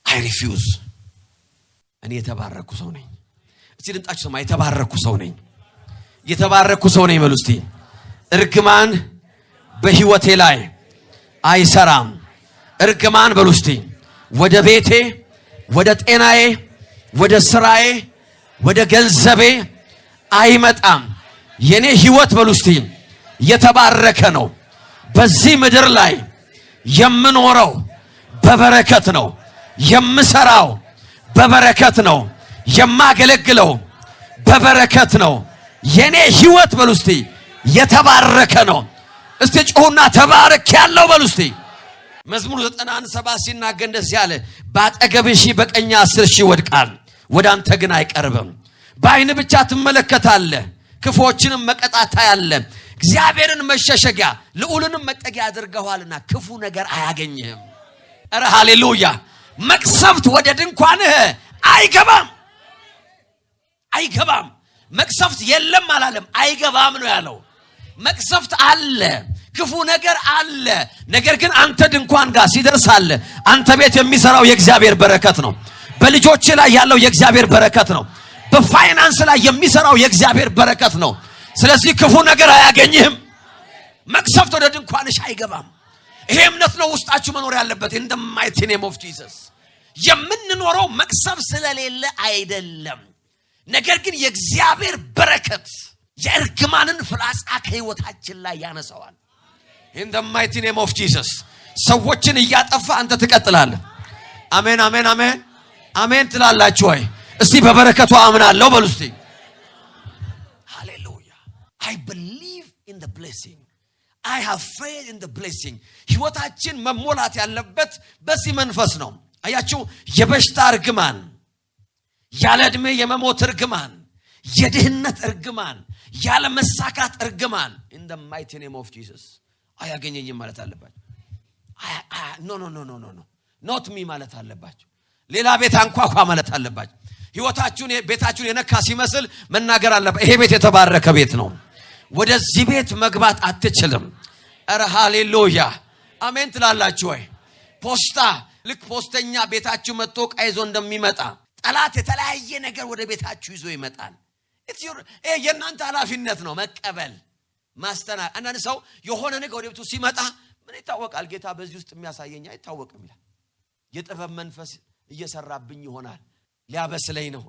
I refuse እኔ የተባረኩ ሰው ነኝ እስቲ ድምጣችሁ ሰማ የተባረኩ ሰው ነኝ በሉ እስቲ እርግማን በህይወቴ ላይ አይሰራም እርግማን በሉ እስቲ ወደ ቤቴ ወደ ጤናዬ ወደ ስራዬ ወደ ገንዘቤ አይመጣም የኔ ህይወት በሉ እስቲ የተባረከ ነው በዚህ ምድር ላይ የምኖረው በበረከት ነው የምሰራው በበረከት ነው የማገለግለው በበረከት ነው የኔ ህይወት በሉ እስቲ የተባረከ ነው እስቲ ጮሁና ተባረክ ያለው በሉ እስቲ መዝሙር 91:7 ሲናገር እንደዚህ ያለ ባጠገብሽ በቀኝ 10,000 ይወድቃል ወደ አንተ ግን አይቀርብም በአይን ብቻ ትመለከታለህ ክፉዎችንም መቀጣታ ያለ እግዚአብሔርን መሸሸጊያ ልዑልንም መጠጊያ አድርገዋልና ክፉ ነገር አያገኝህም አረ ሃሌሉያ መቅሰፍት ወደ ድንኳንህ አይገባም መቅሰፍት የለም አላለም አይገባም ነው ያለው መቅሰፍት አለ ክፉ ነገር አለ ነገር ግን አንተ ድንኳን ጋር ሲደርሳለ አንተ ቤት የሚሰራው የእግዚአብሔር በረከት ነው በልጆች ላይ ያለው የእግዚአብሔር በረከት ነው በፋይናንስ ላይ የሚሰራው የእግዚአብሔር በረከት ነው ስለዚህ ክፉ ነገር አያገኝህም መቅሰፍት ወደ ድንኳንሽ አይገባም ይሄ እምነት ነው ውስጣችሁ መኖር ያለበት in the mighty name of Jesus የምንኖረው መቅሰፍ ስለሌለ አይደለም ነገር ግን የእግዚአብሔር በረከት የእርግማንን ፍላጻ ከህይወታችን ላይ ያነሳዋል in the mighty name of Jesus ሰዎችን እያጠፋ አንተ ትቀጥላለህ አሜን አሜን አሜን አሜን ትላላችሁ ወይ እስቲ በበረከቱ አምናለሁ በሉ እስቲ ሃሌሉያ I believe in the blessing I have faith in the blessing ህይወታችን መሞላት ያለበት በዚህ መንፈስ ነው አያችሁ የበሽታ እርግማን ያለ እድሜ የመሞት እርግማን የድህነት እርግማን ያለ መሳካት እርግማን in the mighty name of Jesus አያገኘኝም ማለት አለባችሁ no not me ማለት አለባችሁ ሌላ ቤት አንኳኳ ማለት አለባችሁ ህይወታችሁን ቤታችሁን የነካ ሲመስል መናገር አለበት ይሄ ቤት የተባረከ ቤት ነው ወደዚህ ቤት መግባት አትችልም። ኧረ ሃሌሉያ አሜን ትላላችሁ ወይ? ፖስታ ልክ ፖስተኛ ቤታችሁ መጥቶ ቃይዞ እንደሚመጣ ጠላት የተለያየ ነገር ወደ ቤታችሁ ይዞ ይመጣል። የእናንተ ኃላፊነት ነው መቀበል ማስተናገድ። አንዳንድ ሰው የሆነ ነገር ወደ ቤቱ ሲመጣ ምን ይታወቃል ጌታ በዚህ ውስጥ የሚያሳየኝ አይታወቅም ይላል። የጥበብ መንፈስ እየሰራብኝ ይሆናል ሊያበስለኝ ነው።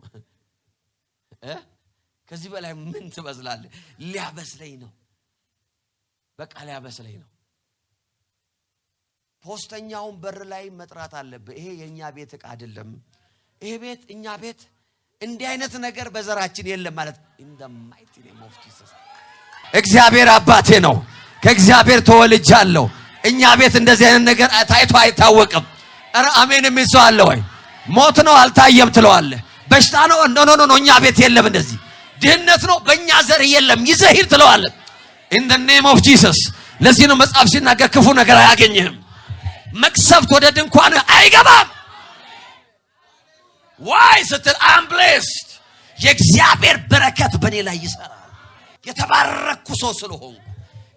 ከዚህ በላይ ምን ትበዝላለህ? ሊያበስለኝ ነው፣ በቃ ሊያበስለኝ ነው። ፖስተኛውን በር ላይ መጥራት አለበት። ይሄ የኛ ቤት ዕቃ አይደለም። ይሄ ቤት እኛ ቤት እንዲህ አይነት ነገር በዘራችን የለም ማለት እንደማይት ነው። እግዚአብሔር አባቴ ነው፣ ከእግዚአብሔር ተወልጃለሁ። እኛ ቤት እንደዚህ አይነት ነገር ታይቶ አይታወቅም። ኧረ አሜን የሚል ሰው አለ ወይ? ሞት ነው አልታየም ትለዋለህ። በሽታ ነው ኖ እኛ ቤት የለም። እንደዚህ ድህነት ነው በእኛ ዘር የለም ይዘህ ሂድ ትለዋለህ። in the name of Jesus። ለዚህ ነው መጽሐፍ ሲናገር ክፉ ነገር አያገኝህም፣ መቅሰፍት ወደ ድንኳን አይገባም። why ስትል I'm blessed፣ የእግዚአብሔር በረከት በእኔ ላይ ይሰራል። የተባረኩ ሰው ስለሆንኩ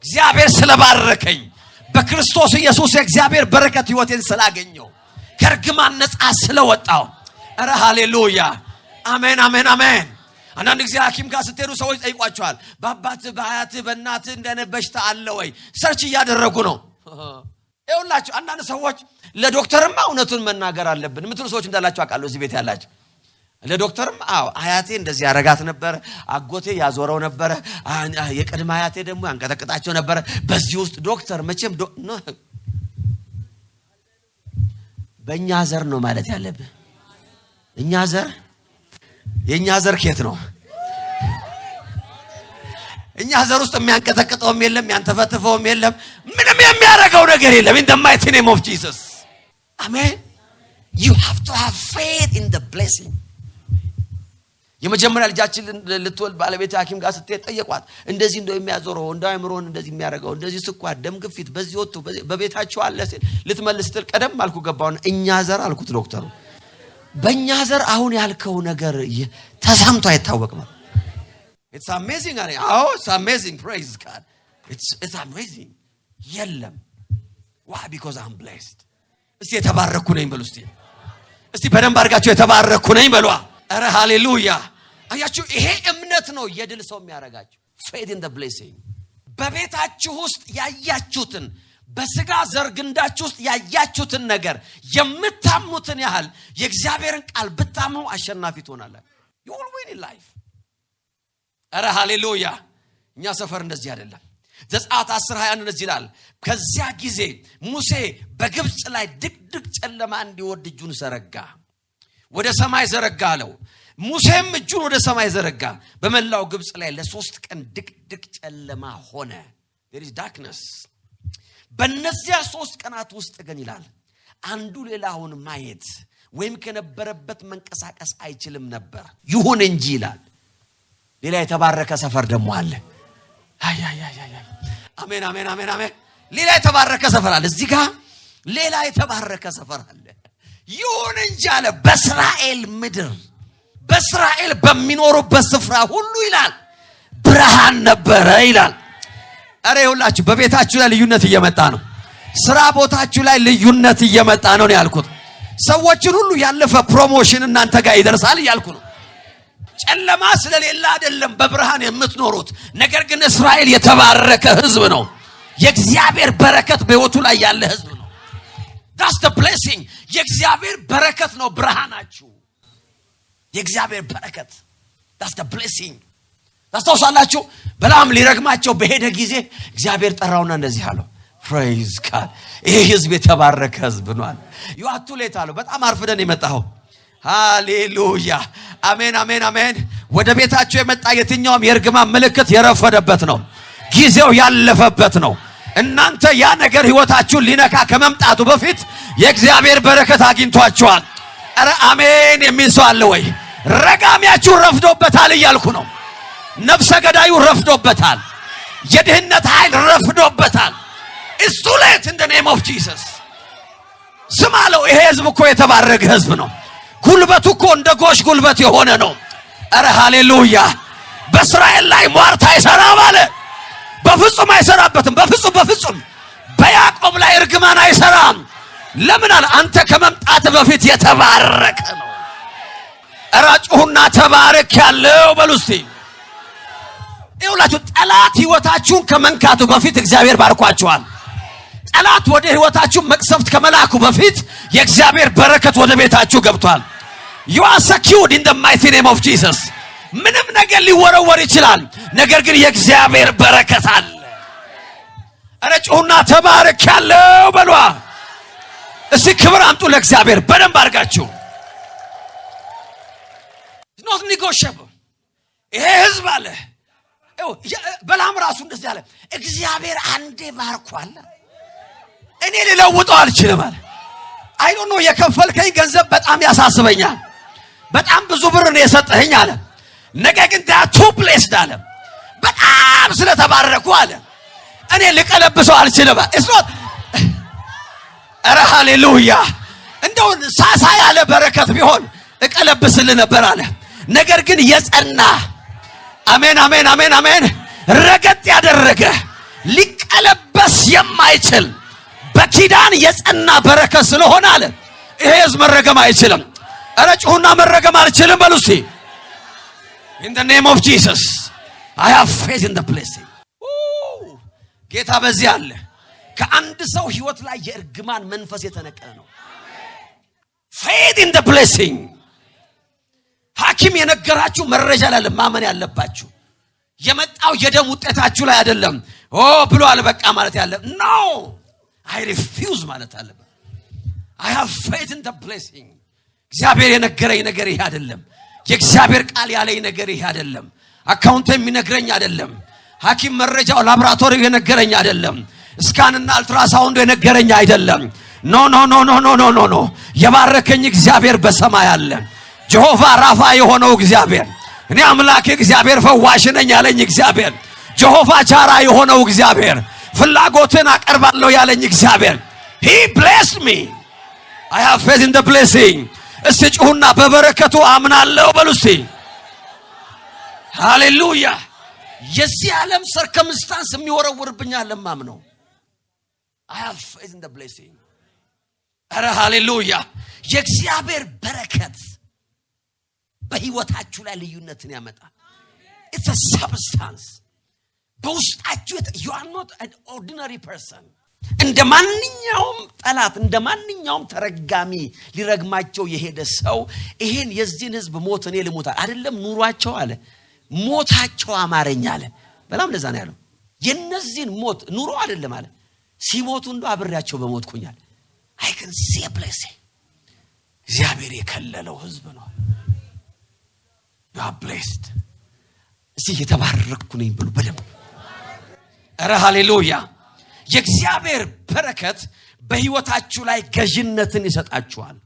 እግዚአብሔር ስለባረከኝ በክርስቶስ ኢየሱስ የእግዚአብሔር በረከት ህይወቴን ስላገኘው ከርግማን ነፃ ስለወጣው ኧረ ሃሌሉያ አሜን አሜን አሜን። አንዳንድ ጊዜ ሐኪም ጋር ስትሄዱ ሰዎች ጠይቋቸዋል፣ በአባት በአያት በእናት እንደነ በሽታ አለ ወይ? ሰርች እያደረጉ ነው። ይኸውላችሁ አንዳንድ ሰዎች ለዶክተርማ እውነቱን መናገር አለብን የምትሉ ሰዎች እንዳላችሁ አውቃለሁ። እዚህ ቤት ያላችሁ ለዶክተርም አያቴ እንደዚህ ያረጋት ነበር፣ አጎቴ ያዞረው ነበር፣ የቅድመ አያቴ ደግሞ ያንቀጠቅጣቸው ነበር። በዚህ ውስጥ ዶክተር መቼም በእኛ ዘር ነው ማለት ያለብህ። እኛ ዘር የኛ ዘር ከየት ነው? እኛ ዘር ውስጥ የሚያንቀጠቅጠውም የለም ያንተፈተፈውም የለም፣ ምንም የሚያረጋው ነገር የለም። in the mighty name of Jesus amen። you have to have faith in the blessing። የመጀመሪያ ልጃችን ልትወልድ ባለቤት ሐኪም ጋር ስትሄድ ጠየቋት፣ እንደዚህ እንደው የሚያዞረው እንደው አይምሮን እንደዚህ የሚያረጋው እንደዚህ ስኳር ደም ግፊት በዚህ ወጥቶ በቤታችሁ አለ ሲል ልትመልስ ስትል ቀደም አልኩ ገባው እኛ ዘር አልኩት ዶክተሩ። በእኛ ዘር አሁን ያልከው ነገር ተሰምቶ አይታወቅም። it's amazing አለ። አዎ it's amazing, praise God, it's amazing። የለም why? because I'm blessed። እስቲ የተባረኩ ነኝ በሉ። እስቲ በደንብ አድርጋችሁ የተባረኩ ነኝ በሉ። ኧረ ሃሌሉያ አያችሁ፣ ይሄ እምነት ነው የድል ሰው የሚያረጋችሁ። faith in the blessing። በቤታችሁ ውስጥ ያያችሁትን በስጋ ዘር ግንዳችሁ ውስጥ ያያችሁትን ነገር የምታምኑትን ያህል የእግዚአብሔርን ቃል ብታምኑ አሸናፊ ትሆናላችሁ። you will win in life። ኧረ ሃሌሉያ። እኛ ሰፈር እንደዚህ አይደለም። ዘጸአት 10:21 እንደዚህ ይላል፣ ከዚያ ጊዜ ሙሴ በግብጽ ላይ ድቅድቅ ጨለማ እንዲወርድ እጁን ዘረጋ፣ ወደ ሰማይ ዘረጋ አለው። ሙሴም እጁን ወደ ሰማይ ዘረጋ፣ በመላው ግብጽ ላይ ለ3 ቀን ድቅድቅ ጨለማ ሆነ። there is darkness። በእነዚያ 3 ቀናት ውስጥ ግን ይላል አንዱ ሌላውን ማየት ወይም ከነበረበት መንቀሳቀስ አይችልም ነበር። ይሁን እንጂ ይላል ሌላ የተባረከ ሰፈር ደግሞ አለ። አይ አሜን አሜን አሜን አሜን። ሌላ የተባረከ ሰፈር አለ። እዚህ ጋር ሌላ የተባረከ ሰፈር አለ። ይሁን እንጂ አለ በእስራኤል ምድር በእስራኤል በሚኖሩበት ስፍራ ሁሉ ይላል ብርሃን ነበረ ይላል። አረ ይሁላችሁ በቤታችሁ ላይ ልዩነት እየመጣ ነው። ስራ ቦታችሁ ላይ ልዩነት እየመጣ ነው ያልኩት። ሰዎችን ሁሉ ያለፈ ፕሮሞሽን እናንተ ጋር ይደርሳል ያልኩ ነው። ጨለማ ስለሌላ አይደለም በብርሃን የምትኖሩት። ነገር ግን እስራኤል የተባረከ ህዝብ ነው። የእግዚአብሔር በረከት በህይወቱ ላይ ያለ ህዝብ ነው። that's the blessing። የእግዚአብሔር በረከት ነው ብርሃናችሁ። የእግዚአብሔር በረከት that's the blessing። ታስታውሳላችሁ በላም ሊረግማቸው በሄደ ጊዜ እግዚአብሔር ጠራውና እንደዚህ አለው፣ praise God፣ ይሄ ህዝብ የተባረከ ህዝብ ነው አለ። you ሌት አለው፣ በጣም አርፍደን የመጣው። ሃሌሉያ አሜን አሜን አሜን። ወደ ቤታችሁ የመጣ የትኛውም የርግማን ምልክት የረፈደበት ነው፣ ጊዜው ያለፈበት ነው። እናንተ ያ ነገር ህይወታችሁን ሊነካ ከመምጣቱ በፊት የእግዚአብሔር በረከት አግኝቷችኋል። ኧረ አሜን የሚል ሰው አለ ወይ? ረጋሚያችሁ ረፍዶበታል እያልኩ ነው። ነፍሰ ገዳዩ ረፍዶበታል። የድህነት ኃይል ረፍዶበታል። it's too late in the name of Jesus። ስም አለው ይሄ ህዝብ እኮ የተባረከ ህዝብ ነው። ጉልበቱ እኮ እንደ ጎሽ ጉልበት የሆነ ነው። ኧረ ሃሌሉያ። በእስራኤል ላይ ሟርት አይሰራም አለ። በፍጹም አይሰራበትም። በፍጹም በያዕቆብ ላይ እርግማን አይሰራም። ለምን አለ? አንተ ከመምጣት በፊት የተባረከ ነው። እራጩሁና ተባረክ ያለው በሉ እስቲ። ይኸውላችሁ ጠላት ህይወታችሁን ከመንካቱ በፊት እግዚአብሔር ባርኳችኋል። ጠላት ወደ ህይወታችሁ መቅሰፍት ከመላኩ በፊት የእግዚአብሔር በረከት ወደ ቤታችሁ ገብቷል። you are secured in the mighty name of Jesus። ምንም ነገር ሊወረወር ይችላል፣ ነገር ግን የእግዚአብሔር በረከት አለ። እራጩሁና ተባረክ ያለው በሉ። እስቲ ክብር አምጡ ለእግዚአብሔር በደንብ አድርጋችሁ። not negotiable። ይሄ ህዝብ አለ በላም ራሱ እንደዚህ አለ፣ እግዚአብሔር አንዴ ባርኳል፣ እኔ ልለውጠው አልችልም አለ። አይ ዶንት ኖ የከፈልከኝ ገንዘብ በጣም ያሳስበኛል፣ በጣም ብዙ ብር ነው የሰጠኸኝ አለ። ነገር ግን ቱ ፕሌስድ አለ፣ በጣም ስለተባረኩ አለ እኔ ልቀለብሰው አልችልም። እስኖት ኧረ ሃሌሉያ። እንደው ሳሳ ያለ በረከት ቢሆን እቀለብስልህ ነበር አለ። ነገር ግን የጸና አሜን ረገጥ ያደረገ ሊቀለበስ የማይችል በኪዳን የጸና በረከት ስለሆነ አለ ይሄ ህዝብ መረገም አይችልም። እራጩሁና መረገም አልችልም በሉ እስቲ። in the name of Jesus I have faith in the blessing። ጌታ በዚህ አለ። ከአንድ ሰው ህይወት ላይ የእርግማን መንፈስ የተነቀለ ነው። faith in the blessing። ሐኪም የነገራችሁ መረጃ ላይ ማመን ያለባችሁ። የመጣው የደም ውጤታችሁ ላይ አይደለም። ብሏል በቃ ማለት ያለ no I refuse ማለት አለበት። I have faith in the blessing። እግዚአብሔር የነገረኝ ነገር ይሄ አይደለም። የእግዚአብሔር ቃል ያለኝ ነገር ይሄ አይደለም። አካውንት የሚነግረኝ አይደለም። ሐኪም መረጃው ላብራቶሪ የነገረኝ አይደለም። ስካንና አልትራሳውንድ የነገረኝ አይደለም። ኖ የባረከኝ እግዚአብሔር በሰማይ አለ። ጀሆቫ ራፋ የሆነው እግዚአብሔር፣ እኔ አምላኬ እግዚአብሔር ፈዋሽ ነኝ ያለኝ እግዚአብሔር፣ ጀሆቫ ጃራ የሆነው እግዚአብሔር፣ ፍላጎትን አቀርባለሁ ያለኝ እግዚአብሔር he blessed me I have faith in the blessing። እስቲ ጩሁና በበረከቱ አምናለሁ በሉ እስቲ። ሃሌሉያ። የዚህ ዓለም ሰርከምስታንስ የሚወረውርብኝ አለማም ነው I have faith in the blessing። ኧረ ሃሌሉያ። የእግዚአብሔር በረከት በህይወታችሁ ላይ ልዩነትን ያመጣል። it's a substance በውስጣችሁ you are not an ordinary person። እንደማንኛውም ጠላት እንደማንኛውም ተረጋሚ ሊረግማቸው የሄደ ሰው ይሄን የዚህን ህዝብ ሞት እኔ ልሞት አይደለም ኑሯቸው አለ ሞታቸው አማረኛ አለ። በላም ለዛ ነው ያለው የነዚህን ሞት ኑሮ አይደለም አለ ሲሞቱ እንደው አብሬያቸው በሞትኩኛል። I can see a blessing። እግዚአብሔር የከለለው ህዝብ ነው። you are blessed። እስቲ የተባረኩ ነኝ ብሉ በደንብ። ኧረ ሃሌሉያ። የእግዚአብሔር በረከት በህይወታችሁ ላይ ገዥነትን ይሰጣችኋል።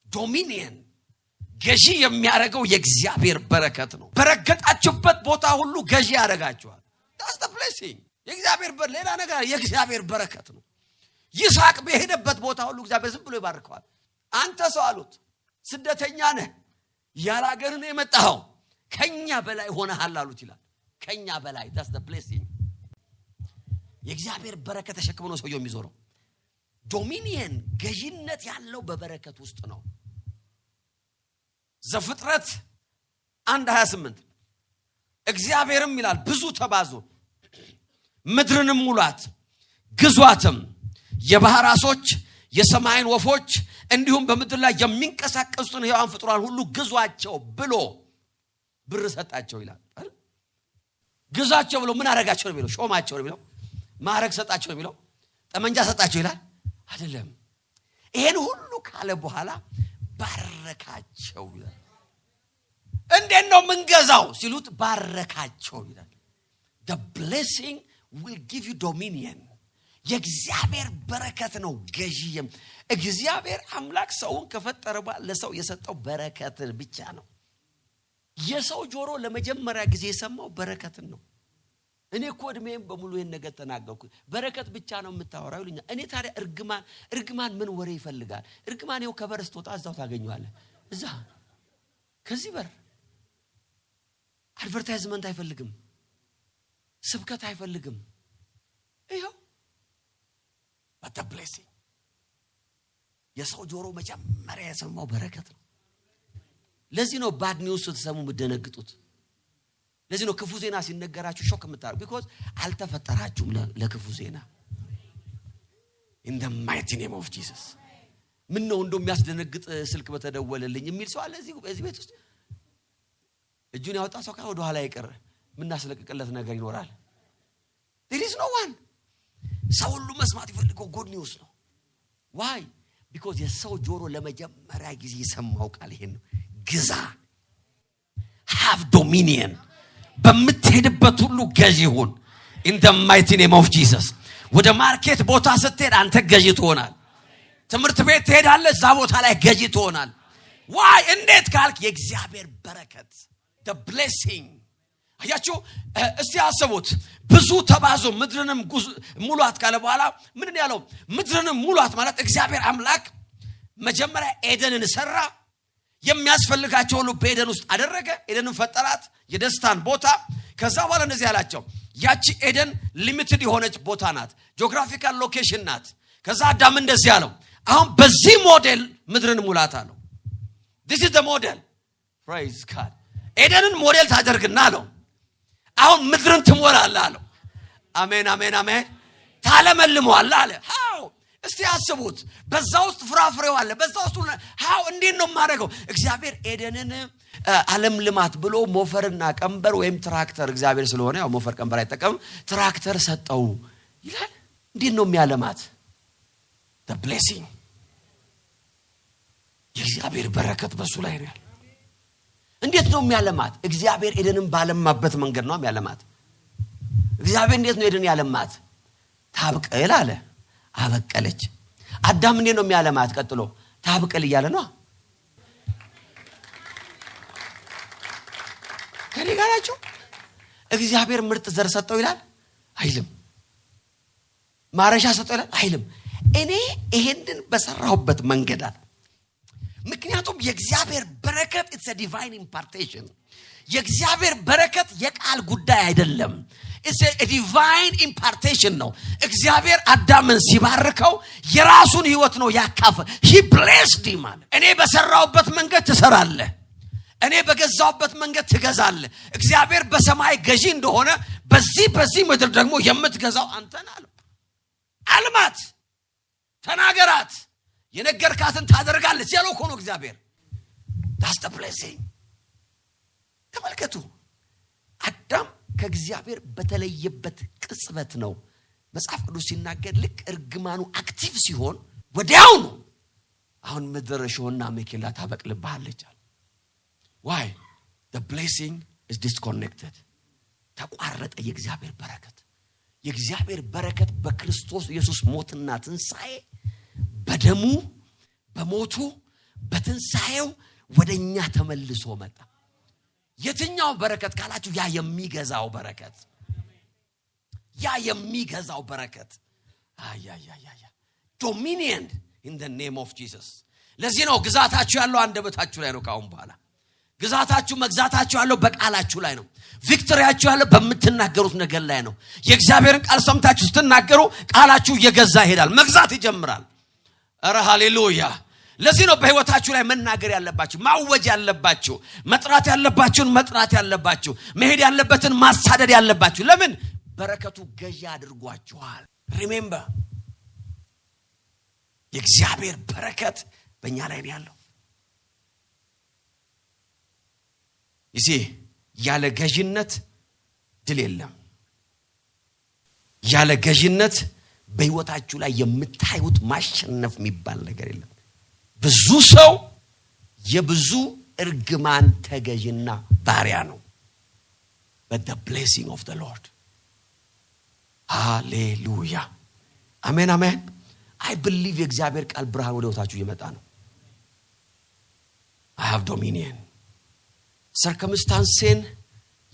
ዶሚኒየን ገዢ የሚያደርገው የእግዚአብሔር በረከት ነው። በረገጣችሁበት ቦታ ሁሉ ገዢ ያደርጋችኋል። that's the blessing። የእግዚአብሔር ሌላ ነገር የእግዚአብሔር በረከት ነው። ይስሐቅ በሄደበት ቦታ ሁሉ እግዚአብሔር ዝም ብሎ ይባርከዋል። አንተ ሰው አሉት ስደተኛ ነህ ያለ ሀገር ነው የመጣኸው ከኛ በላይ ሆነሃል አሉት ይላል። ከኛ በላይ that's the blessing። የእግዚአብሔር በረከት ተሸክሞ ነው ሰውየው የሚዞረው። ዶሚኒየን ገዢነት ያለው በበረከት ውስጥ ነው። ዘፍጥረት 1:28 እግዚአብሔርም ይላል ብዙ ተባዙ ምድርንም ሙላት ግዟትም የባህር ዓሦች የሰማይን ወፎች እንዲሁም በምድር ላይ የሚንቀሳቀሱትን ሕያዋን ፍጡራን ሁሉ ግዟቸው ብሎ ብር ሰጣቸው ይላል። ግዛቸው ብሎ ምን አረጋቸው ነው የሚለው? ሾማቸው ነው የሚለው? ማዕረግ ሰጣቸው ነው የሚለው? ጠመንጃ ሰጣቸው ይላል አይደለም። ይሄን ሁሉ ካለ በኋላ ባረካቸው ይላል። እንዴት ነው ምንገዛው ሲሉት ባረካቸው ይላል። the blessing will give you dominion። የእግዚአብሔር በረከት ነው ገዢም። እግዚአብሔር አምላክ ሰውን ከፈጠረ በኋላ ለሰው የሰጠው በረከትን ብቻ ነው። የሰው ጆሮ ለመጀመሪያ ጊዜ የሰማው በረከትን ነው። እኔ እኮ እድሜም በሙሉ ይሄን ነገር ተናገርኩ በረከት ብቻ ነው የምታወራው ይሉኛል። እኔ ታዲያ እርግማን ምን ወሬ ይፈልጋል? እርግማን ይኸው ከበር ስትወጣ እዛው ታገኘዋለህ። እዛ ከዚህ በር አድቨርታይዝመንት አይፈልግም። ስብከት አይፈልግም። ይሄው but the blessing የሰው ጆሮ መጀመሪያ የሰማው በረከት ነው። ለዚህ ነው ባድ ኒውስ ስትሰሙ የምትደነግጡት። ለዚህ ነው ክፉ ዜና ሲነገራችሁ ሾክ የምታደርጉት because አልተፈጠራችሁም ለክፉ ዜና። in the mighty name of Jesus ምን ነው እንደሚያስደነግጥ ስልክ በተደወለልኝ የሚል ሰው አለ እዚህ ቤት ውስጥ። እጁን ያወጣ ሰው ካለ ወደ ኋላ ይቀር ምናስለቅቅለት ነገር ይኖራል። there is no one ሰው ሁሉ መስማት ይፈልገው good news ነው። why because የሰው ጆሮ ለመጀመሪያ ጊዜ የሰማው ቃል ይሄን ነው። ግዛ have dominion በምትሄድበት ሁሉ ገዢ ሁን in the mighty name of Jesus። ወደ ማርኬት ቦታ ስትሄድ አንተ ገዢ ትሆናል። ትምህርት ቤት ትሄዳለህ እዛ ቦታ ላይ ገዢ ትሆናል። why እንዴት ካልክ የእግዚአብሔር በረከት the blessing አያችሁ። እስቲ አስቡት ብዙ ተባዙ ምድርንም ሙሏት ካለ በኋላ ምንድን ያለው? ምድርንም ሙሏት ማለት እግዚአብሔር አምላክ መጀመሪያ ኤደንን ሰራ። የሚያስፈልጋቸው ሁሉ በኤደን ውስጥ አደረገ። ኤደንን ፈጠራት የደስታን ቦታ። ከዛ በኋላ እንደዚህ ያላቸው ያቺ ኤደን ሊሚትድ የሆነች ቦታ ናት፣ ጂኦግራፊካል ሎኬሽን ናት። ከዛ አዳም እንደዚህ ያለው አሁን በዚህ ሞዴል ምድርን ሙላት አለው። this is the model praise God። ኤደንን ሞዴል ታደርግና አለው አሁን ምድርን ትሞላለህ አለው። አሜን አሜን አሜን። ታለመልመዋለህ አለ። how እስቲ አስቡት በዛ ውስጥ ፍራፍሬው አለ በዛ ውስጥ how እንዴት ነው የማደርገው? እግዚአብሔር ኤደንን ዓለም ልማት ብሎ ሞፈርና ቀንበር ወይም ትራክተር እግዚአብሔር ስለሆነ ያው ሞፈር ቀንበር አይጠቀም ትራክተር ሰጠው ይላል። እንዴት ነው የሚያለማት? the blessing የእግዚአብሔር በረከት በሱ ላይ ነው ያለው። እንዴት ነው የሚያለማት? እግዚአብሔር ኤደንን ባለማበት መንገድ ነው የሚያለማት። እግዚአብሔር እንዴት ነው ኤደን ያለማት? ታብቀል አለ አበቀለች። አዳም እንዴት ነው የሚያለማት? ቀጥሎ ታብቀል እያለ ነው። ከኔ ጋር ናቸው። እግዚአብሔር ምርጥ ዘር ሰጠው ይላል አይልም? ማረሻ ሰጠው ይላል አይልም? እኔ ይሄንን በሰራሁበት መንገድ አለ። ምክንያቱም የእግዚአብሔር በረከት it's a divine impartation። የእግዚአብሔር በረከት የቃል ጉዳይ አይደለም። it's a divine impartation ነው። እግዚአብሔር አዳምን ሲባርከው የራሱን ህይወት ነው ያካፈለ። he blessed him አለ። እኔ በሰራውበት መንገድ ትሰራለህ፣ እኔ በገዛውበት መንገድ ትገዛለህ። እግዚአብሔር በሰማይ ገዢ እንደሆነ በዚህ ምድር ደግሞ የምትገዛው አንተ ነህ አለው። አልማት፣ ተናገራት፣ የነገርካትን ታደርጋለች ያለው እኮ ነው እግዚአብሔር። that's the blessing። ተመልከቱ አዳም ከእግዚአብሔር በተለየበት ቅጽበት ነው መጽሐፍ ቅዱስ ሲናገር ልክ እርግማኑ አክቲቭ ሲሆን ወዲያው ነው አሁን ምድር እሾህና አሜኬላ ታበቅልብሃለች አለ። why the blessing is disconnected። ተቋረጠ የእግዚአብሔር በረከት። የእግዚአብሔር በረከት በክርስቶስ ኢየሱስ ሞትና ትንሣኤ በደሙ በሞቱ በትንሣኤው ወደኛ ተመልሶ መጣ። የትኛው በረከት ካላችሁ ያ የሚገዛው በረከት፣ ያ የሚገዛው በረከት። dominion in the name of Jesus። ለዚህ ነው ግዛታችሁ ያለው አንደበታችሁ ላይ ነው። ካሁን በኋላ ግዛታችሁ መግዛታችሁ ያለው በቃላችሁ ላይ ነው። ቪክቶሪያችሁ ያለው በምትናገሩት ነገር ላይ ነው። የእግዚአብሔርን ቃል ሰምታችሁ ስትናገሩ ቃላችሁ እየገዛ ይሄዳል፣ መግዛት ይጀምራል። አረ ሃሌሉያ። ለዚህ ነው በህይወታችሁ ላይ መናገር ያለባችሁ፣ ማወጅ ያለባችሁ፣ መጥራት ያለባችሁን መጥራት ያለባችሁ፣ መሄድ ያለበትን ማሳደድ ያለባችሁ። ለምን? በረከቱ ገዢ አድርጓችኋል። ሪሜምበር የእግዚአብሔር በረከት በእኛ ላይ ነው ያለው። ይሄ ያለ ገዢነት ድል የለም። ያለ ገዢነት በህይወታችሁ ላይ የምታዩት ማሸነፍ የሚባል ነገር የለም። ብዙ ሰው የብዙ እርግማን ተገዥና ባሪያ ነው። but the blessing of the Lord hallelujah amen amen I believe የእግዚአብሔር ቃል ብርሃን ወደ ህይወታችሁ እየመጣ ነው። I have dominion። circumstanceን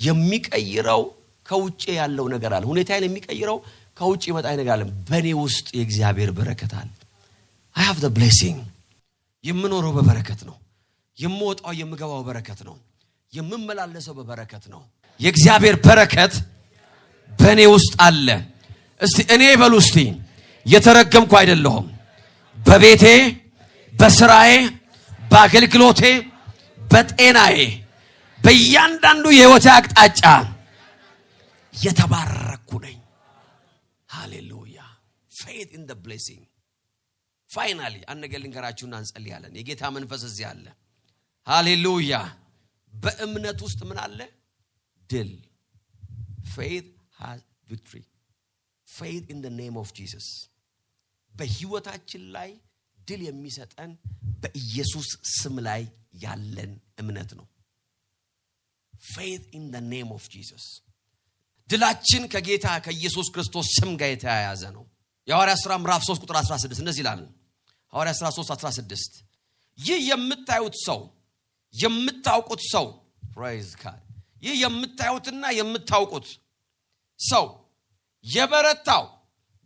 የሚቀይረው ከውጪ ያለው ነገር አለ። ሁኔታን የሚቀይረው ከውጪ ይመጣ ነገር አለ። በኔ ውስጥ የእግዚአብሔር በረከት አለ። I have the blessing። የምኖረው በበረከት ነው። የምወጣው የምገባው በረከት ነው። የምመላለሰው በበረከት ነው። የእግዚአብሔር በረከት በእኔ ውስጥ አለ። እስቲ እኔ በሉ እስቲ የተረገምኩ አይደለሁም። በቤቴ፣ በስራዬ፣ በአገልግሎቴ፣ በጤናዬ፣ በእያንዳንዱ የህይወቴ አቅጣጫ የተባረኩ ነኝ። ሃሌሉያ። faith in the blessing. finally አንገል ልንገራችሁና እንጸልያለን። የጌታ መንፈስ እዚህ አለ። ሃሌሉያ። በእምነት ውስጥ ምን አለ? ድል። faith has victory. faith in the name of Jesus. በህይወታችን ላይ ድል የሚሰጠን በኢየሱስ ስም ላይ ያለን እምነት ነው። faith in the name of Jesus. ድላችን ከጌታ ከኢየሱስ ክርስቶስ ስም ጋር የተያያዘ ነው። የሐዋርያት ሥራ ምዕራፍ 3 ቁጥር 16 እንደዚህ ይላል። ሐዋርያት ሥራ 3:16 ይህ የምታዩት ሰው የምታውቁት ሰው praise God ይህ የምታዩትና የምታውቁት ሰው የበረታው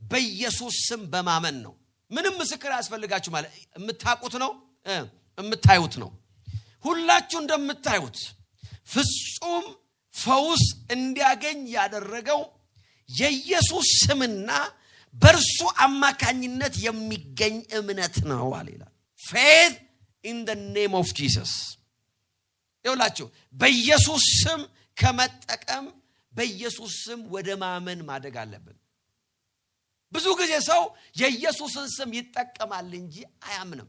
በኢየሱስ ስም በማመን ነው። ምንም ምስክር ያስፈልጋችሁ ማለት የምታውቁት ነው የምታዩት ነው። ሁላችሁ እንደምታዩት ፍጹም ፈውስ እንዲያገኝ ያደረገው የኢየሱስ ስምና በእርሱ አማካኝነት የሚገኝ እምነት ነው አለላል። faith in the name of Jesus. ይውላችሁ በኢየሱስ ስም ከመጠቀም በኢየሱስ ስም ወደ ማመን ማደግ አለብን። ብዙ ጊዜ ሰው የኢየሱስን ስም ይጠቀማል እንጂ አያምንም።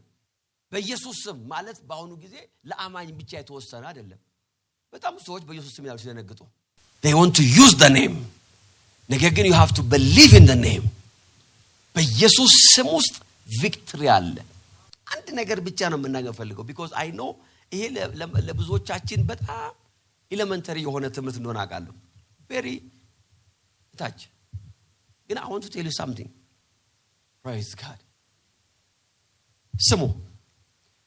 በኢየሱስ ስም ማለት በአሁኑ ጊዜ ለአማኝ ብቻ የተወሰነ አይደለም። በጣም ሰዎች በኢየሱስ ስም ያሉ ሲደነግጡ they want to use the name. ነገር ግን you have to believe in the name. በኢየሱስ ስም ውስጥ ቪክትሪ አለ። አንድ ነገር ብቻ ነው መናገር ፈልገው because I know ይሄ ለብዙዎቻችን በጣም ኤሌመንተሪ የሆነ ትምህርት እንደሆነ አውቃለሁ። very touch. ግን I want to tell you something. Praise God. ስሙ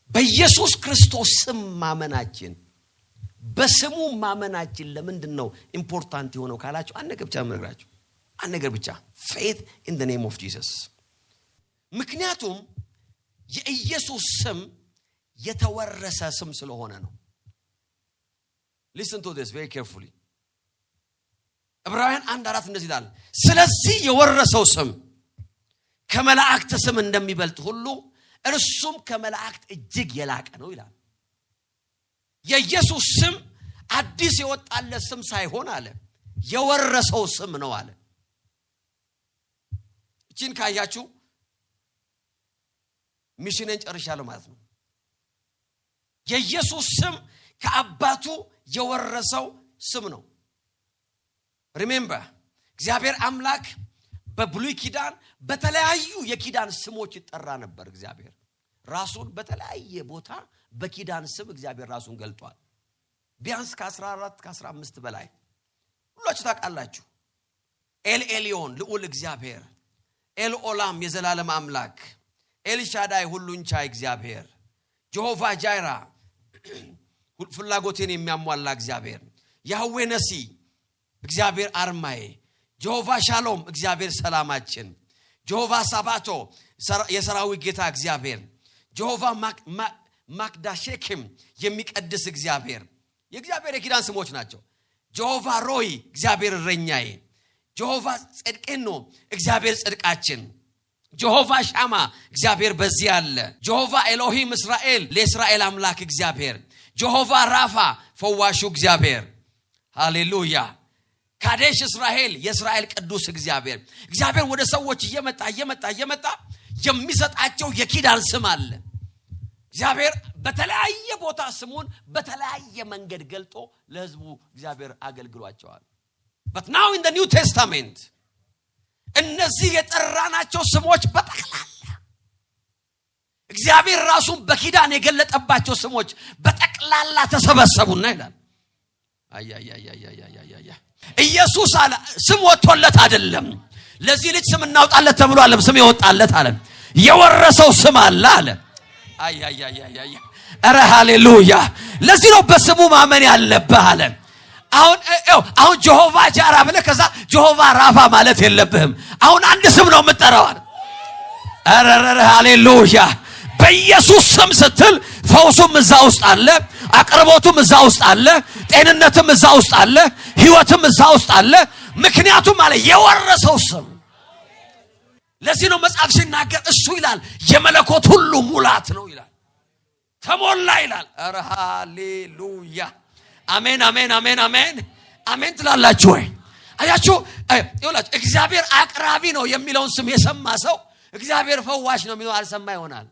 በኢየሱስ ክርስቶስ ስም ማመናችን በስሙ ማመናችን ለምንድን ነው ኢምፖርታንት የሆነው ካላችሁ አንድ ነገር ብቻ መነግራችሁ አንድ ነገር ብቻ faith in the name of Jesus. ምክንያቱም የኢየሱስ ስም የተወረሰ ስም ስለሆነ ነው። listen to this very carefully. ዕብራውያን 1:4 እንደዚህ ይላል ስለዚህ የወረሰው ስም ከመላእክት ስም እንደሚበልጥ ሁሉ እርሱም ከመላእክት እጅግ የላቀ ነው ይላል። የኢየሱስ ስም አዲስ የወጣለት ስም ሳይሆን አለ የወረሰው ስም ነው አለ። እቺን ካያችሁ ሚሽንን ጨርሻለሁ ማለት ነው። የኢየሱስ ስም ከአባቱ የወረሰው ስም ነው። ሪሜምበር እግዚአብሔር አምላክ በብሉይ ኪዳን በተለያዩ የኪዳን ስሞች ይጠራ ነበር። እግዚአብሔር ራሱን በተለያየ ቦታ በኪዳን ስም እግዚአብሔር ራሱን ገልጧል። ቢያንስ ከ14 ከ15 በላይ ሁላችሁ ታውቃላችሁ። ኤል ኤሊዮን ልዑል እግዚአብሔር፣ ኤል ኦላም የዘላለም አምላክ፣ ኤል ሻዳይ ሁሉን ቻይ እግዚአብሔር፣ ጀሆቫ ጃይራ ፍላጎቴን የሚያሟላ እግዚአብሔር፣ ያህዌ ነሲ እግዚአብሔር አርማዬ፣ ጀሆቫ ሻሎም እግዚአብሔር ሰላማችን፣ ጀሆቫ ሳባቶ የሰራዊት ጌታ እግዚአብሔር፣ ጀሆቫ ማክዳሼክም የሚቀድስ እግዚአብሔር የእግዚአብሔር የኪዳን ስሞች ናቸው። ጀሆቫ ሮይ እግዚአብሔር እረኛዬ፣ ጀሆቫ ጽድቄኖ እግዚአብሔር ጽድቃችን፣ ጀሆቫ ሻማ እግዚአብሔር በዚህ አለ፣ ጀሆቫ ኤሎሂም እስራኤል ለእስራኤል አምላክ እግዚአብሔር፣ ጀሆቫ ራፋ ፈዋሹ እግዚአብሔር። ሃሌሉያ። ካዴሽ እስራኤል የእስራኤል ቅዱስ እግዚአብሔር። እግዚአብሔር ወደ ሰዎች እየመጣ የሚሰጣቸው የኪዳን ስም አለ። እግዚአብሔር በተለያየ ቦታ ስሙን በተለያየ መንገድ ገልጦ ለሕዝቡ እግዚአብሔር አገልግሏቸዋል። but now in the New Testament እነዚህ የጠራናቸው ስሞች በጠቅላላ እግዚአብሔር ራሱን በኪዳን የገለጠባቸው ስሞች በጠቅላላ ተሰበሰቡና ይላል ኢየሱስ አለ ስም ወጥቶለት አይደለም ለዚህ ልጅ ስም እናውጣለት ተብሎ አለ ስም ይወጣለት አለ የወረሰው ስም አለ አረ ሃሌሉያ። ለዚህ ነው በስሙ ማመን ያለብህ አለ። አሁን ጀሆቫ ጃራ ብለህ ከዛ ጀሆቫ ራፋ ማለት የለብህም። አሁን አንድ ስም ነው የምትጠራው አለ። አረ ሃሌሉያ። በኢየሱስ ስም ስትል ፈውሱም እዛ ውስጥ አለ፣ አቅርቦቱም እዛ ውስጥ አለ፣ ጤንነትም እዛ ውስጥ አለ፣ ህይወትም እዛ ውስጥ አለ፣ ምክንያቱም አለ የወረሰው ስም። ለዚህ ነው መጽሐፍ ሲናገር እሱ ይላል የመለኮት ሁሉ ሙላት ነው ይላል። ተሞላ ይላል። ኧረ ሃሌሉያ! አሜን አሜን አሜን አሜን አሜን ትላላችሁ ወይ? አያችሁ ይላችሁ እግዚአብሔር አቅራቢ ነው የሚለውን ስም የሰማ ሰው እግዚአብሔር ፈዋሽ ነው የሚለው አልሰማ ይሆናል።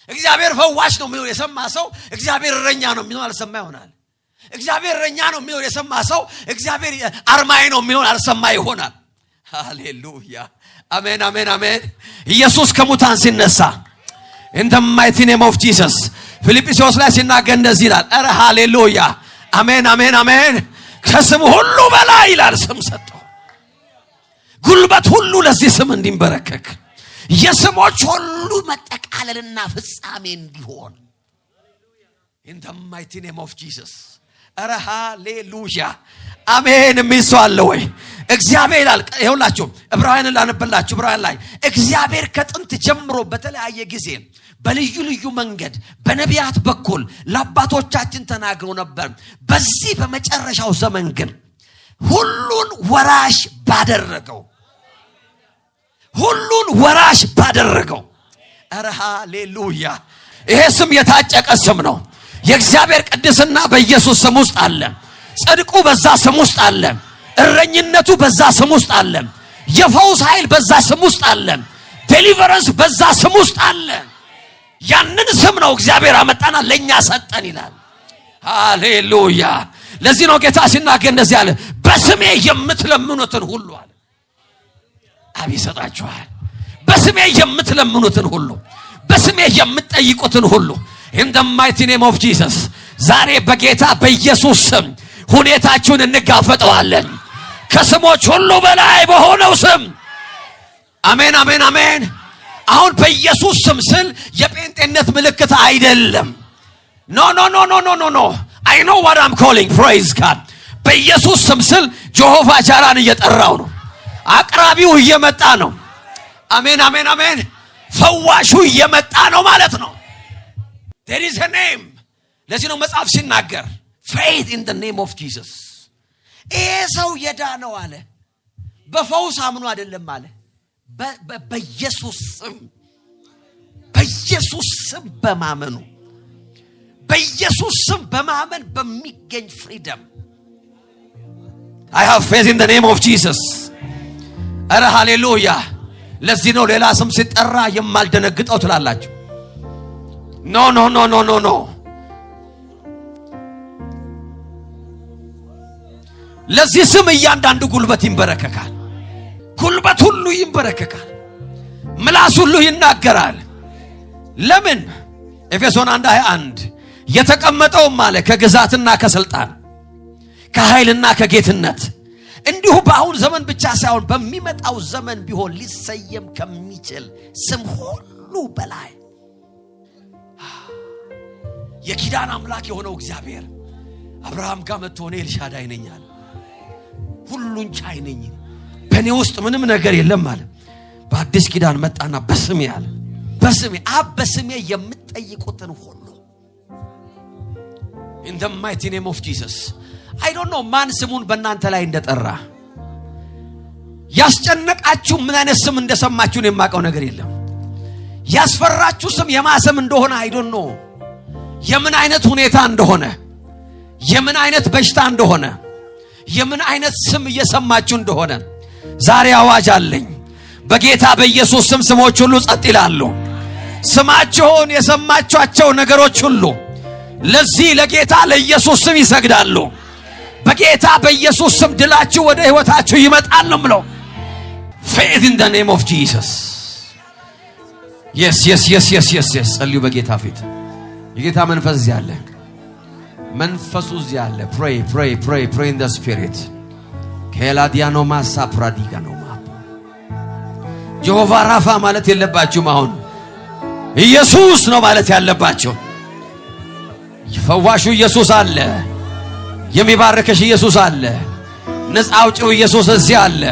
እግዚአብሔር ፈዋሽ ነው የሚለው የሰማ ሰው እግዚአብሔር እረኛ ነው የሚለው አልሰማ ይሆናል። እግዚአብሔር እረኛ ነው የሚለው የሰማ ሰው እግዚአብሔር አርማዬ ነው የሚለው አልሰማ ይሆናል። ሃሌሉያ! አሜን አሜን አሜን። ኢየሱስ ከሙታን ሲነሳ in the mighty name of Jesus ፊልጵስዩስ ላይ ሲናገር እንደዚህ ይላል። ኧረ ሃሌሉያ! አሜን አሜን አሜን። ከስም ሁሉ በላይ ይላል ስም ሰጠው። ጉልበት ሁሉ ለዚህ ስም እንዲንበረከክ የስሞች ሁሉ መጠቃለልና ፍጻሜ እንዲሆን in the mighty name of Jesus ኧረ ሃሌሉያ! አሜን። የሚሰዋለ ወይ እግዚአብሔር ይላል። ይኸውላችሁ ዕብራውያንን ላነብላችሁ። ዕብራውያን ላይ እግዚአብሔር ከጥንት ጀምሮ በተለያየ ጊዜ በልዩ ልዩ መንገድ በነቢያት በኩል ለአባቶቻችን ተናግሮ ነበር። በዚህ በመጨረሻው ዘመን ግን ሁሉን ወራሽ ባደረገው ኧረ ሃሌሉያ! ይሄ ስም የታጨቀ ስም ነው። የእግዚአብሔር ቅድስና በኢየሱስ ስም ውስጥ አለ። ጽድቁ በዛ ስም ውስጥ አለ። እረኝነቱ በዛ ስም ውስጥ አለ። የፈውስ ኃይል በዛ ስም ውስጥ አለ። ዴሊቨረንስ በዛ ስም ውስጥ አለ። ያንን ስም ነው እግዚአብሔር አመጣና ለኛ ሰጠን ይላል። ሃሌሉያ! ለዚህ ነው ጌታ ሲናገር እንደዚህ አለ፣ በስሜ የምትለምኑትን ሁሉ አለ አብ ይሰጣችኋል። በስሜ የምትለምኑትን ሁሉ፣ በስሜ የምትጠይቁትን ሁሉ in the mighty name of Jesus ዛሬ በጌታ በኢየሱስ ስም ሁኔታችሁን እንጋፈጠዋለን ከስሞች ሁሉ በላይ በሆነው ስም። አሜን አሜን አሜን። አሁን በኢየሱስ ስም ስል የጴንጤነት ምልክት አይደለም። ኖ ኖ ኖ ኖ ኖ ኖ ኖ I know what I'm calling. praise God. በኢየሱስ ስም ስል ጆሆቫ ጃራን እየጠራው ነው። አቅራቢው እየመጣ ነው። አሜን አሜን አሜን። ፈዋሹ እየመጣ ነው ማለት ነው። there is a name። ለዚህ ነው መጽሐፍ ሲናገር faith in the name of Jesus። ይሄ ሰው የዳነው አለ በፈውስ አምኖ አይደለም አለ በኢየሱስ ስም በማመኑ በኢየሱስ ስም በማመን በሚገኝ ፍሪደም I have faith in the name of Jesus። ኧረ ሃሌሉያ! ለዚህ ነው ሌላ ስም ሲጠራ የማልደነግጠው ትላላችሁ። ኖ ኖ ኖ ኖ ኖ ኖ። ለዚህ ስም እያንዳንዱ ጉልበት ይንበረከካል። ጉልበት ሁሉ ይንበረከካል። ምላስ ሁሉ ይናገራል። ለምን? ኤፌሶን 1:21 የተቀመጠውም አለ ከግዛትና ከስልጣን ከኃይልና ከጌትነት እንዲሁ በአሁን ዘመን ብቻ ሳይሆን በሚመጣው ዘመን ቢሆን ሊሰየም ከሚችል ስም ሁሉ በላይ የኪዳን አምላክ የሆነው እግዚአብሔር አብርሃም ጋር መጥቶ እኔ ኤልሻዳይ ነኝ አለ። ሁሉን ቻይ ነኝ፣ በእኔ ውስጥ ምንም ነገር የለም አለ። በአዲስ ኪዳን መጣና በስሜ አለ፣ በስሜ አብ በስሜ የምትጠይቁትን ሁሉ in the mighty name of Jesus። I don't know ማን ስሙን በእናንተ ላይ እንደጠራ ያስጨነቃችሁ ምን አይነት ስም እንደሰማችሁ ነው የማውቀው ነገር የለም። ያስፈራችሁ ስም የማሰም እንደሆነ I don't know የምን አይነት ሁኔታ እንደሆነ የምን አይነት በሽታ እንደሆነ የምን አይነት ስም እየሰማችሁ እንደሆነ ዛሬ አዋጅ አለኝ በጌታ በኢየሱስ ስም ስሞች ሁሉ ጸጥ ይላሉ። ስማቸውን የሰማችኋቸው ነገሮች ሁሉ ለዚህ ለጌታ ለኢየሱስ ስም ይሰግዳሉ። በጌታ በኢየሱስ ስም ድላችሁ ወደ ህይወታችሁ ይመጣል ነው ምለው። faith in the name of Jesus። yes yes yes yes yes yes ጸልዩ በጌታ ፊት። የጌታ መንፈስ እዚህ አለ፣ መንፈሱ እዚህ አለ። pray pray pray pray in the spirit። ከላዲያኖ ማሳ ፕራዲጋ ነው ማፕ ጆሆቫ ራፋ ማለት የለባችሁም። አሁን ኢየሱስ ነው ማለት ያለባችሁ። ፈዋሹ ኢየሱስ አለ፣ የሚባርከሽ ኢየሱስ አለ፣ ነፃ አውጪው ኢየሱስ እዚህ አለ፣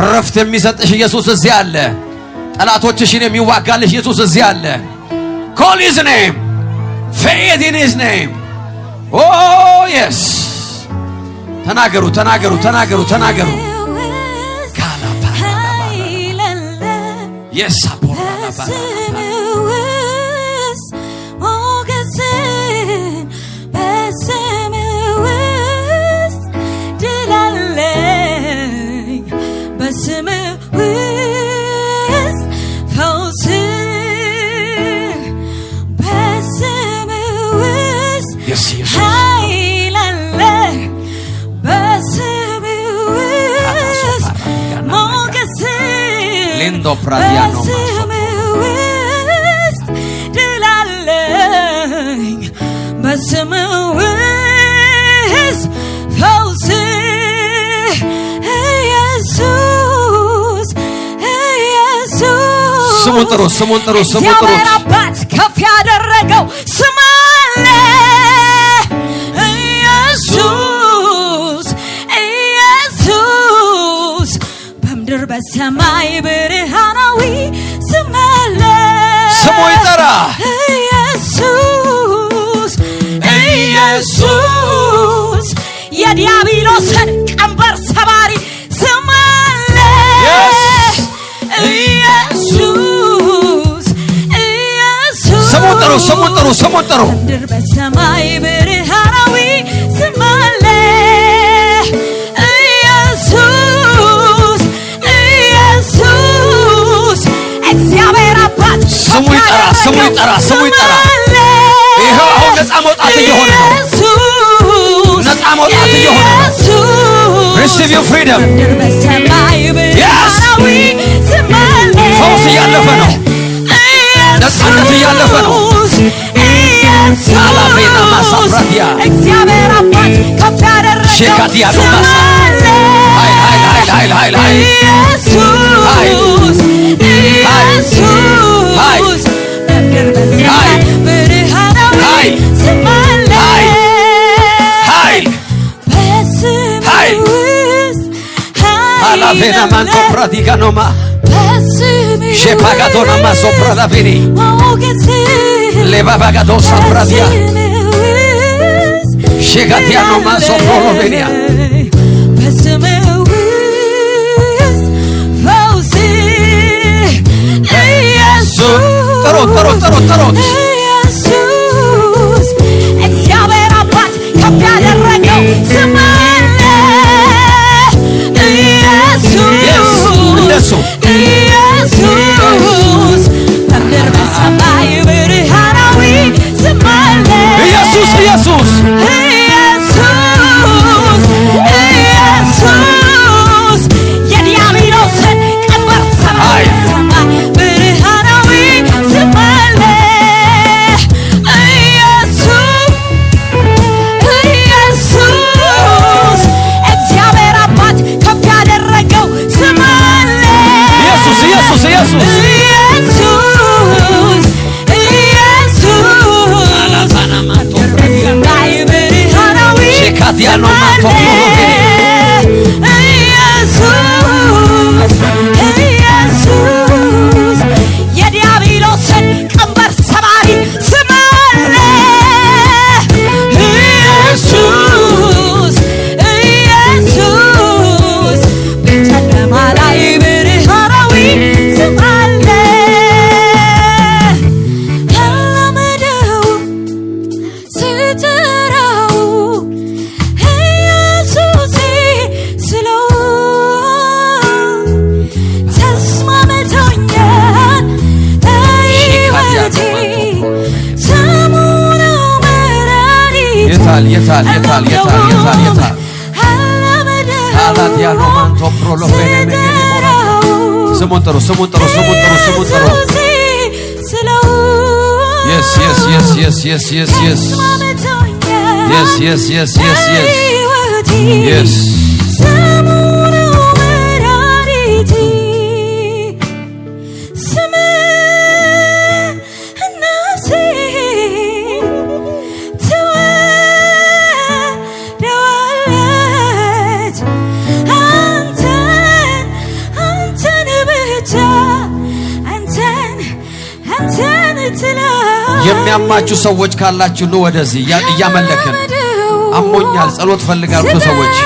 ረፍት የሚሰጥሽ ኢየሱስ እዚህ አለ፣ ጠላቶችሽን የሚዋጋልሽ ኢየሱስ እዚህ አለ። call his name, faith in his name። oh yes ተናገሩ ተናገሩ ተናገሩ ተናገሩ የሳፖራላ በስምውስ ሞገስን በስምውስ ድላለኝ በስምውስ ፈውስን በስምውስ ኃይል አለ በስምውስ ሞገስን ሊንዶ ፕራዲያኖ በስምውስ ድላለኝ በስምውስ ፈውስ ኢየሱስ ኢየሱስ ስሙን ጥሩ እግዚአብሔር አባት ከፍ ያደረገው ስም አለ ኢየሱስ ኢየሱስ በምድር በሰማይ ብርሃናዊ ስም አለ ስሙ ይጠራ ኢየሱስ ኢየሱስ የዲያብሎስን ቀንበር ሰባሪ ስም አለ ኢየሱስ ኢየሱስ ስሙን ጥሩ በምድር በሰማይ ብርሃናዊ ስም አለ ኢየሱስ ኢየሱስ እግዚአብሔር አባት ስሙ ይጠራ ይሄው አሁን ነፃ መውጣት እየሆነ ነው ነፃ መውጣት እየሆነ ነው receive your freedom በምድር በሰማይ ብርሃናዊ ስም አለ ፈውስ እያለፈ ነው ነፃነት እያለፈ ነው አላፌና ማሳፍራዲያ እግዚአብሔር አባት ከፍ ያደረገው ሼካዲያ ነው ስም አለ ኃይል ኢየሱስ ኢየሱስ በምድር በሰማይ ብርሃናዊ ስም አለ በስምህ ውስጥ አላፌና ማንቶ ፕራዲጋኖማ በስምህ ሼፓጋዶና ማሶፕራዳቬኒ ሞገስህ ሌባባጋዶ ሳፕራዲያ ውስጥ ሼጋዲያኖ ማሶፕሮሎቬኒያ በስምህ ውስጥ ፈውስ ኢየሱስ ጥሩት ኢየሱስ እግዚአብሔር አባት ከፍ ያደረገው ስም አለ ኢየሱስ ኢየሱስ በምድር በሰማይ ብርሃናዊ ስም አለ ኢየሱስ ኢየሱስ ኢየሱስ የዲያብሎስን ቀንበር ሰባሪ ሰማይ ብርሃናዊ ስም አለ ኢየሱስ ኢየሱስ እግዚአብሔር አባት ከፍ ያደረገው ስም አለ ኢየሱስ ኢየሱስ በሰማይ ብርሃናዊ ሼካዲያኖ ማንቶፕሮሎቬኒ ኢየሱስ የዲያብሎስን ቀንበር ሰባሪ ስም አለ ኢየሱስ ኢየሱስ በጨለማ ላይ ብርሃናዊ ስም አለ አላመደው ስትጠራው ኢየሱስ ስለው ተስማምቶኛል ሕይወቴ ስሙ ነው መድኃኒቴ የታል አላመደው አላዲያኖ ማንቶፕሮሎቬኒ ስሙን ጥሩ ኢየሱስ ስለው yes ሕይወቴ ስሙ ነው መድኃኒቴ ስምህ ነፍሴን ትወደዋለች አንተን ብቻ አንተን ትላለች የሚያማችሁ ሰዎች ካላችሁ ነው ወደዚህ እያመለክን አሞኛል ጸሎት ፈልጋሉ ሰዎች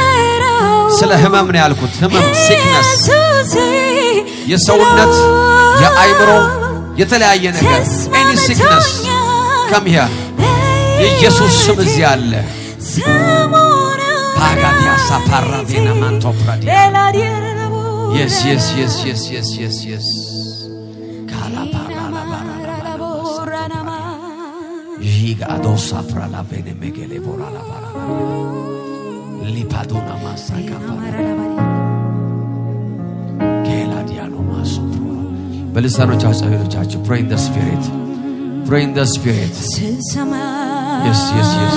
ስለ ህመም ነው ያልኩት ህመም ሲክነስ የሰውነት የአይምሮ የተለያየ ነገር any sickness come here የኢየሱስ ስም እዚህ አለ ፓጋዲያ ሳፓራ ቬና ማንቶ ፕራዲያ yes yes yes yes yes yes yes Giga adossa fra la vene megele bora la bara lipaduna masaka kela diano maso በልሳኖቻችሁ ጸሎቻችሁ pray in the spirit pray in the spirit yes yes yes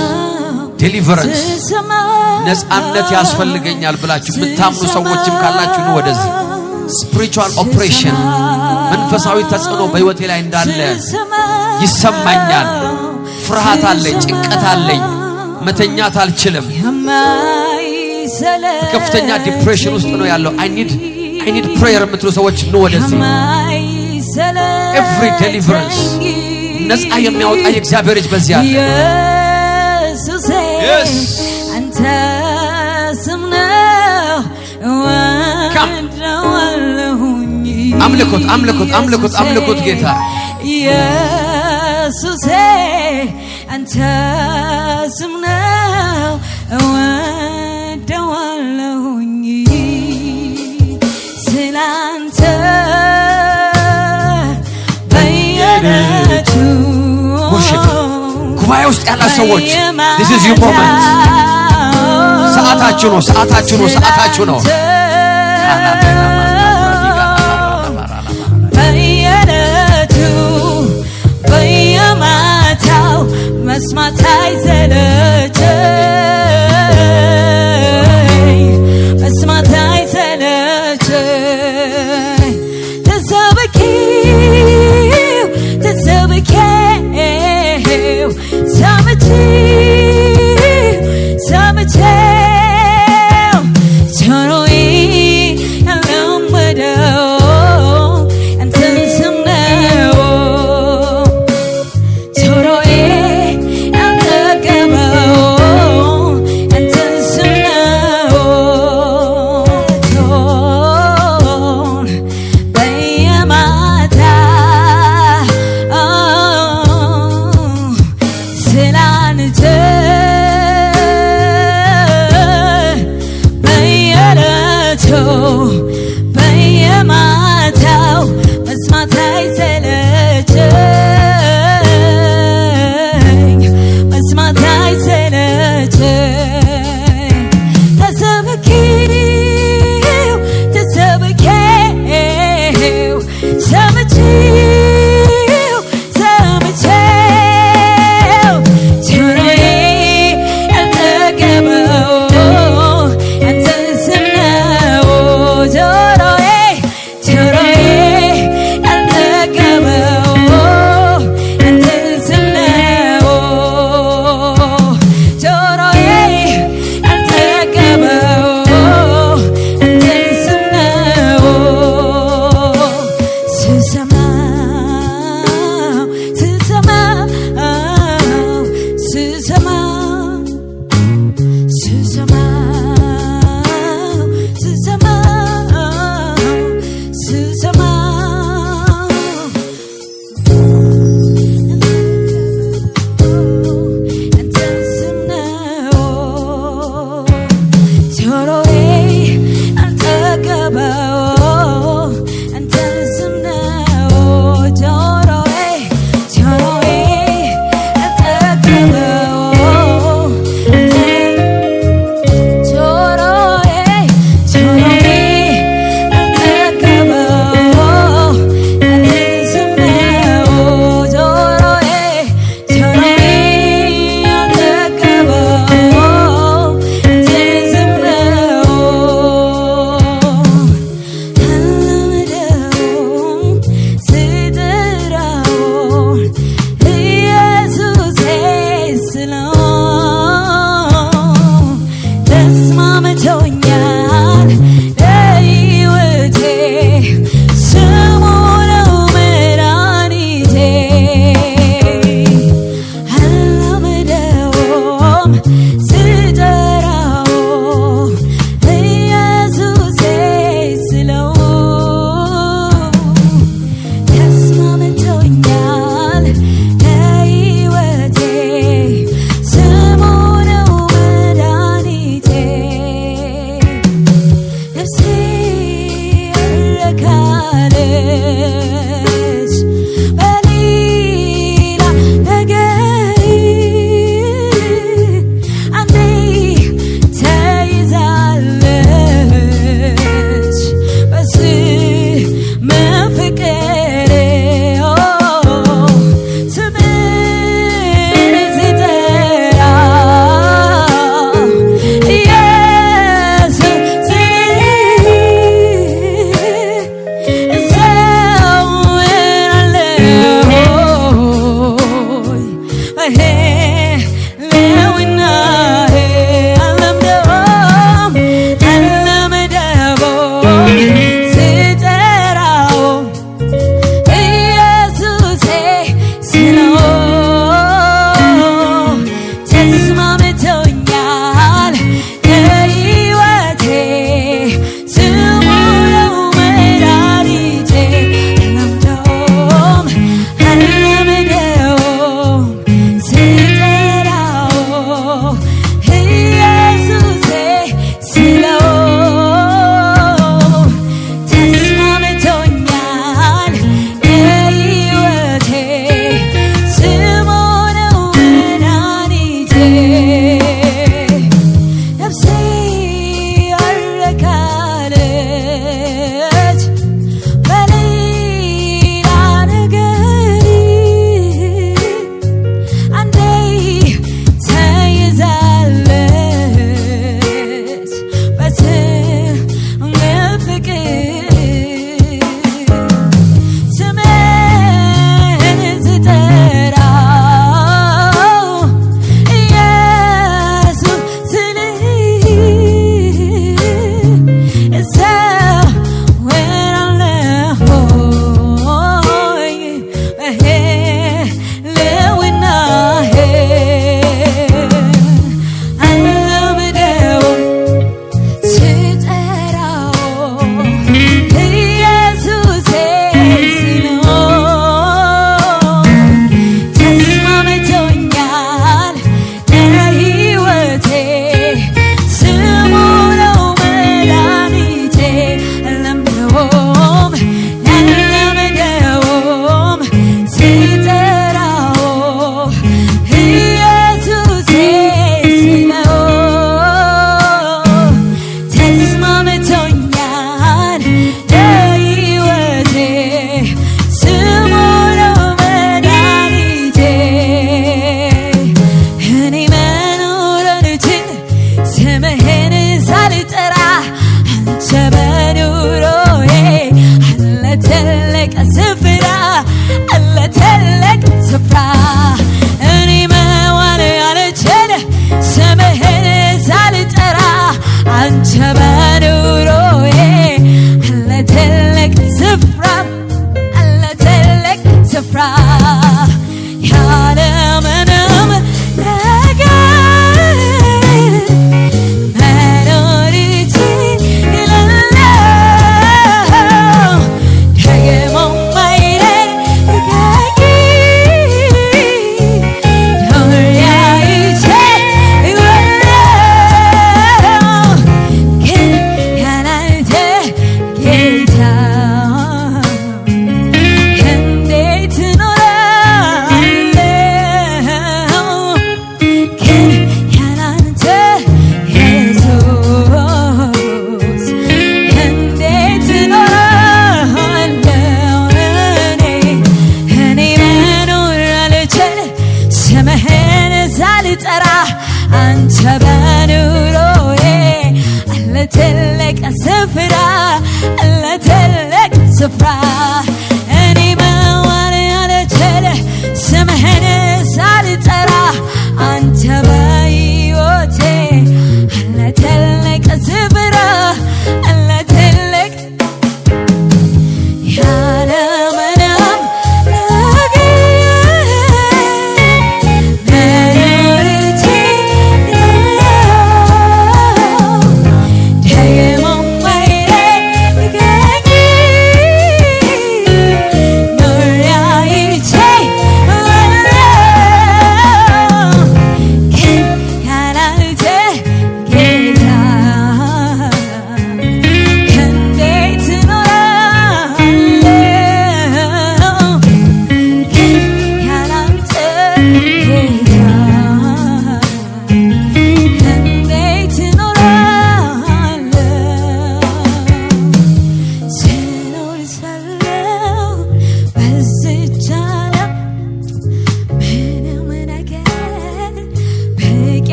deliverance ነፃነት ያስፈልገኛል ብላችሁ የምታምኑ ሰዎችም ካላችሁ ነው ወደዚህ spiritual operation መንፈሳዊ ተጽዕኖ በህይወቴ ላይ እንዳለ ይሰማኛል ፍርሃት አለኝ ጭንቀት አለኝ መተኛት አልችልም ከፍተኛ ዲፕሬሽን ውስጥ ነው ያለው I need prayer የምትሉ ሰዎች ነው ወደዚህ every deliverance ነፃ የሚያወጣ የእግዚአብሔር እጅ በዚህ አለ yes አንተ ስም ነው አምልኮት ጌታ ኢየሱስ አንተ ስም ነው እወደዋለሁኝ ስላንተ በየነቱ ጉባኤ ውስጥ ያለ ሰዎች this is your moment ሰዓታችሁ ነው በየነቱ በየማታው መስማት አይሰለቸኝ ተሰብኬው ሰምቼው ጆሮዬ ያለው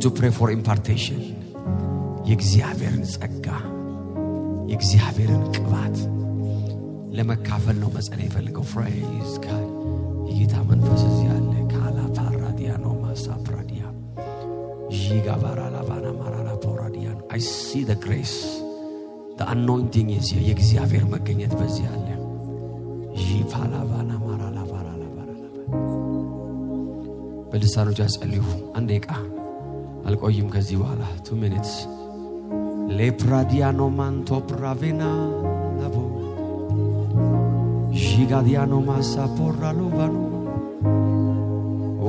to pray for impartation. የእግዚአብሔርን ጸጋ የእግዚአብሔርን ቅባት ለመካፈል ነው መጸለይ ፈልገው። ፍሬዝ ጋድ የጌታ መንፈስ እዚህ ያለ ካላ ፓራዲያኖ ማሳፕራዲያ ጂጋባራ ላባና ማራላ ፖራዲያን I see the grace, the anointing is here. የእግዚአብሔር መገኘት በዚህ ያለ ጂፋላባና ማራላ ባራላ ባራላ በልሳኖች አጸልዩ። አንድ ደቂቃ አልቆይም ከዚህ በኋላ 2 minutes ሌፕራዲያኖ ማንቶ ፕራቬና ላቦ ጂጋዲያኖ ማሳፖራ ሎቫኖ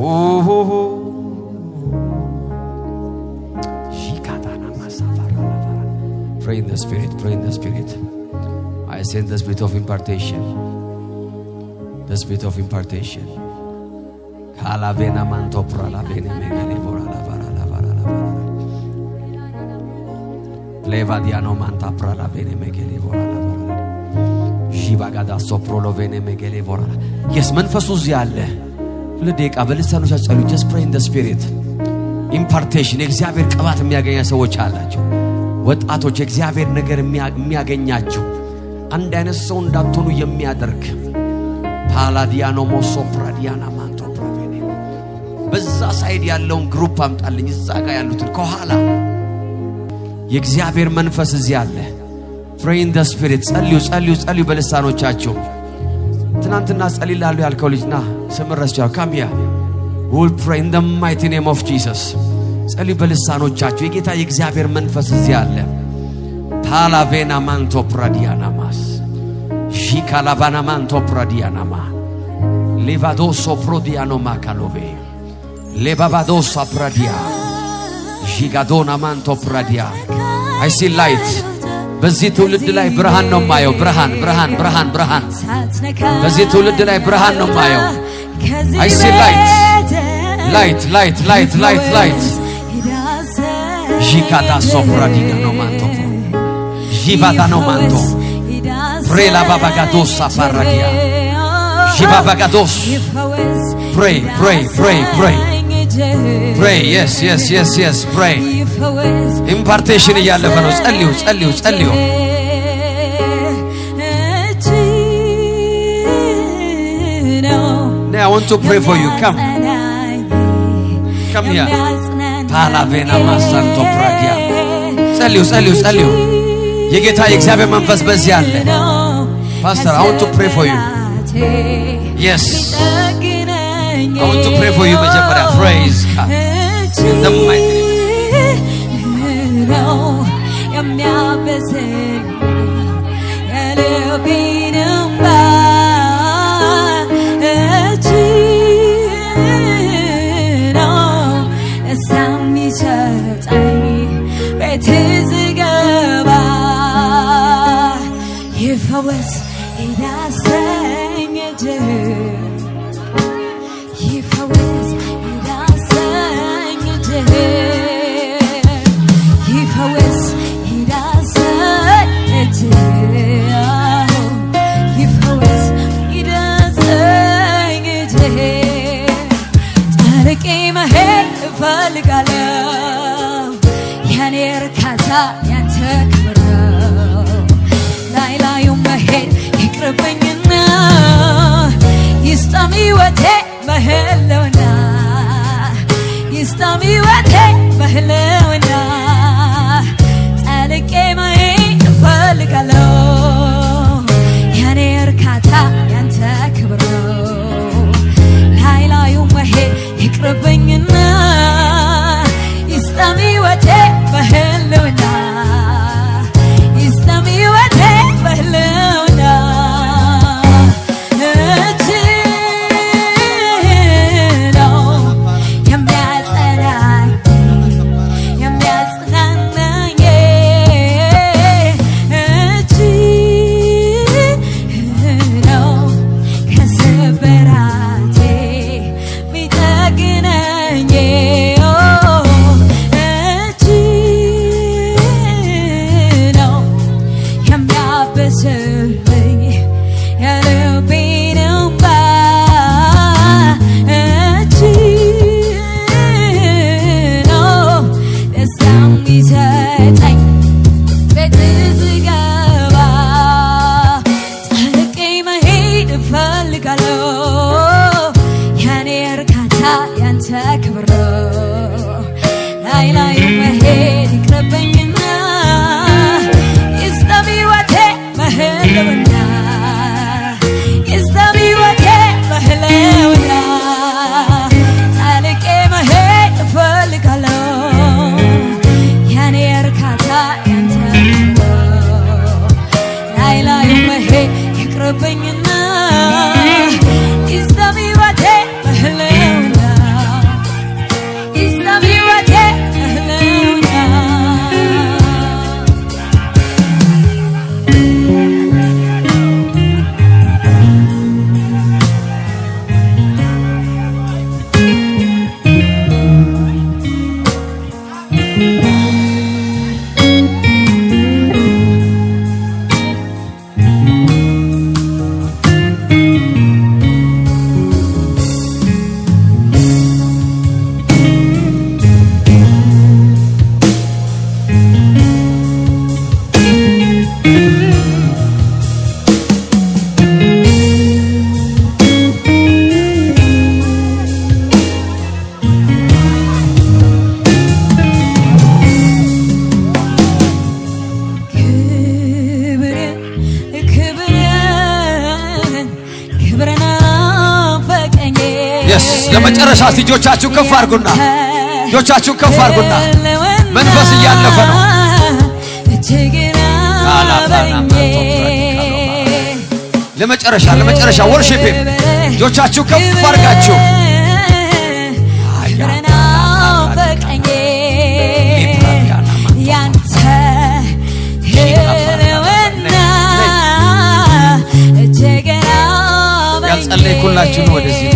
ኦሆ ጂጋዳና ማሳፋራ ላባራ Pray in the spirit, pray in the spirit. I send the spirit of impartation. The spirit of impartation. Kalavena manto pralavene megele vorala varala varala varala. Plevadiano manta pralavene megele vorala varala. Jibagada soprolovene megele vorala. Yes, መንፈሱ እዚህ አለ። ለደቂቃ በልሳኖች አጸሉ። Just pray in the spirit. Impartation. እግዚአብሔር ቅባት የሚያገኛ ሰዎች አላቸው። ወጣቶች እግዚአብሔር ነገር የሚያገኛቸው አንድ አይነት ሰው እንዳትሆኑ የሚያደርግ ፓላዲያኖ ሞሶፕራዲያና ማንቶ ፕራቬኔ በዛ ሳይድ ያለውን ግሩፕ አምጣልኝ። እዛ ጋር ያሉትን ከኋላ የእግዚአብሔር መንፈስ እዚህ አለ። Pray in the spirit. ጸልዩ በልሳኖቻችሁ። ትናንትና ጸልይላለሁ ያልከው ልጅና ስምረስቻው ካሚያ will pray in the mighty name of Jesus. ጸልዩ በልሳኖቻችሁ። የጌታ የእግዚአብሔር መንፈስ እዚህ አለ። ፓላቬና ማንቶ ፕራዲያና ማስ ጂካላቫና ማንቶ ፕራዲያና ማ ሌቫዶሶ ፕሮዲያኖ ማካሎቬ ሌባባዶሳ ፕራዲያ ጂጋዶና ማንቶ ፕራዲያ I see light. በዚህ ትውልድ ላይ ብርሃን ነው ማየው። ብርሃን በዚህ ትውልድ ላይ ብርሃን ነው ማየው። I see light. Jikada sopradiga no manto. Jivada no manto. Prela babagadosa paradia. Jibabagados. Pray. Pray. Yes. Pray. Impartation እያለፈ ነው። ጸልዩ. Now I want to pray for you. Come here. Palavena masanto pradia. ጸልዩ. የጌታ የእግዚአብሔር መንፈስ በዚህ አለ። Pastor, I want to pray for you. Yes. I want to pray for you. መጀመሪያ praise God. In the mighty ይፈወስ ይዳሰኝ ጠርቄ መሄድ እፈልጋለሁ። የኔ እርካታ ያንተ ክብር ነው። ላዩ መሄድ ይቅርብኝና ይስጠም ሕይወቴ በህልውና ጠልቄ መሄድ እፈልጋለሁ። የኔ እርካታ ያንተ ክብር ነው። ላዩ መሄድ ይቅርብኝና ይስጠም ሕይወቴ በህልውና ይሰጠኝ ቤት ዝገባ የስ ለመጨረሻ ልጆቻችሁ ከፍ አድርጉና ልጆቻችሁ ከፍ አድርጉና መንፈስ እያለፈ ነው። ለመጨረሻ ወርሺፕ ልጆቻችሁ ከፍ አድርጋችሁ ያልጸለይኩላችሁ ነው ወደዚህ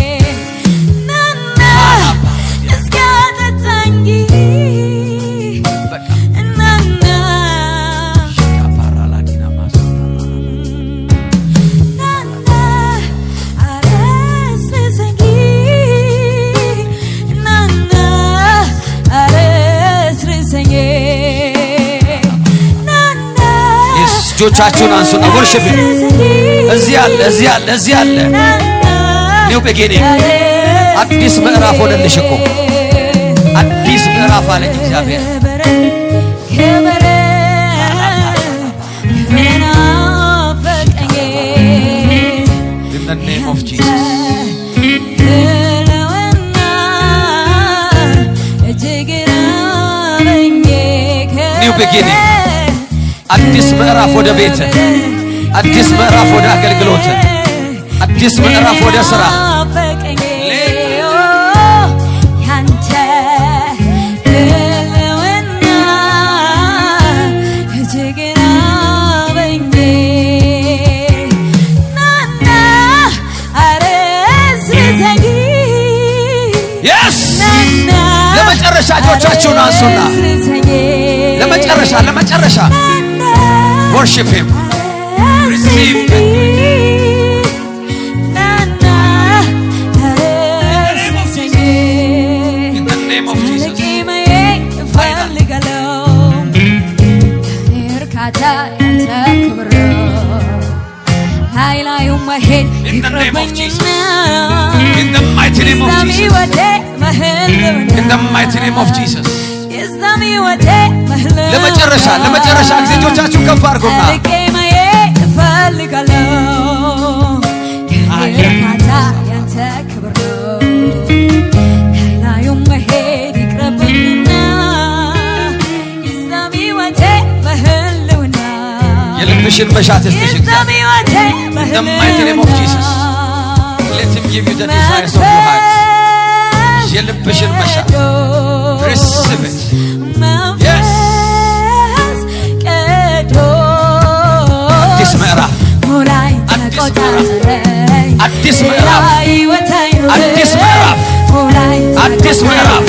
እጆቻችሁን አንሱና ወርሺፕ እዚህ አለ ኒው ቢጊኒንግ አዲስ ምዕራፍ ሆነልሽ እኮ አዲስ ምዕራፍ አለኝ እግዚአብሔር in the name of Jesus ኒው ቢጊኒንግ አዲስ ምዕራፍ ወደ ቤት አዲስ ምዕራፍ ወደ አገልግሎት አዲስ ምዕራፍ ወደ ሥራ ያንተ ለወና እጅግና በእኔ ናና አረስዘኝ yes ለመጨረሻ እጆቻችሁን አንሱና ለመጨረሻ worship him receive in the name of Jesus in the name of Jesus in the mighty name of Jesus in the mighty name of Jesus ለመጨረሻ ጊዜ እጆቻችሁን ከፍ አድርጉና የልብሽን መሻት እስቲ in the mighty name of Jesus let him give you the desires of your heart የልብሽን መሻት receive it yes አዲስ ምዕራፍ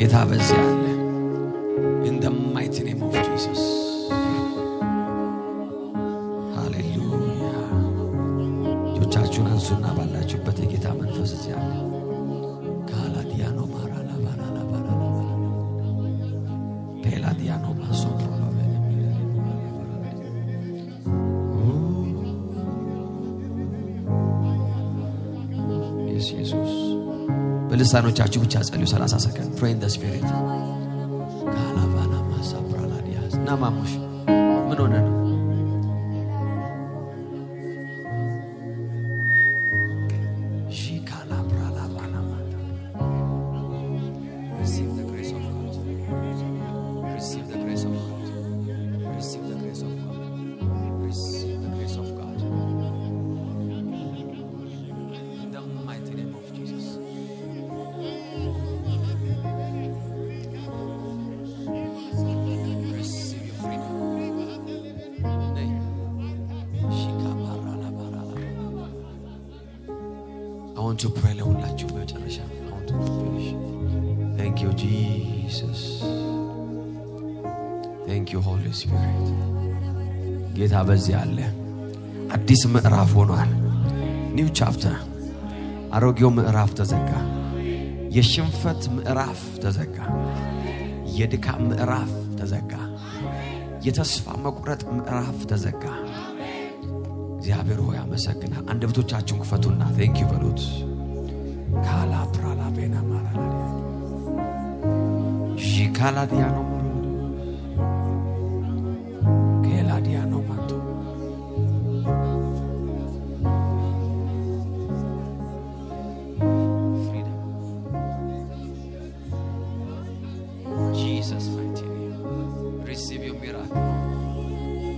ጌታ በዚህ አለ። in the mighty name of Jesus hallelujah ጆቻችሁን አንሱና ባላችሁበት የጌታ መንፈስ እዚህ አለ። ካላዲያኖ ማራላ ባራላ ባራላ ፔላዲያኖ ማሶፕሮ ኢየሱስ በልሳኖቻችሁ ብቻ ጸልዩ 30 ሰከንድ pray in the spirit ካላባና ማሳፕራላዲያስ ናማሙሽ ምን ሆነ ነው ሺካላብራላባና ማታ receive the grace of God receive the grace of God receive the grace of God receive the grace of God in the mighty name of Jesus receive your freedom nay shikabaralabarala I want to pray ለሁላችሁ በመጨረሻ I want to finish thank you Jesus thank you Holy Spirit ጌታ በዚህ አለ አዲስ ምዕራፍ ሆኗል new chapter አሮጌው ምዕራፍ ተዘጋ የሽንፈት ምዕራፍ ተዘጋ የድካም ምዕራፍ ተዘጋ የተስፋ መቁረጥ ምዕራፍ ተዘጋ እግዚአብሔር ሆይ አመሰግና አንደበቶቻችሁን ክፈቱና thank you በሉት ካላ ፕራላ ቤና ማራላ ጂካላዲያኖ ኬላዲያኖ ማቶ freedom Jesus mighty name receive your miracle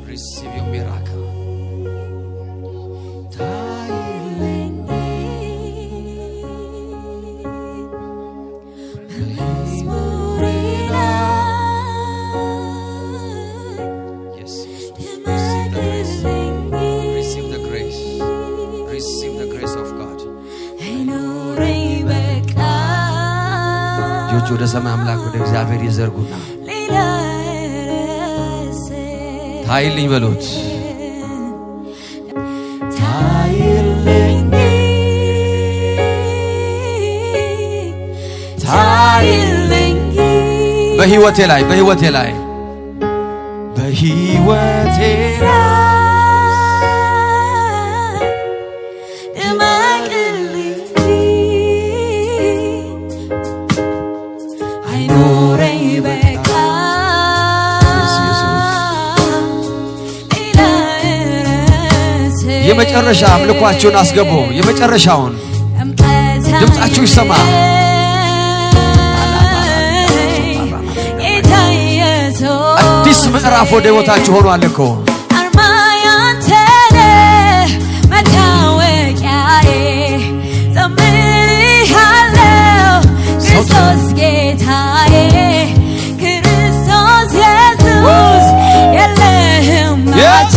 receive your miracle ወደ ሰማይ አምላክ ወደ እግዚአብሔር ይዘርጉና ታይልኝ በሉት ታይልኝ በህይወቴ ላይ የመጨረሻ አምልኳችሁን አስገቡ የመጨረሻውን ድምጻችሁ ይሰማ አዲስ ምዕራፍ ወደ ህይወታችሁ ሆኗል እኮ አርማያንተነ መታወቂያዬ ዘምርሃለው ክርስቶስ ጌታዬ ክርስቶስ ኢየሱስ የለህም ማቻ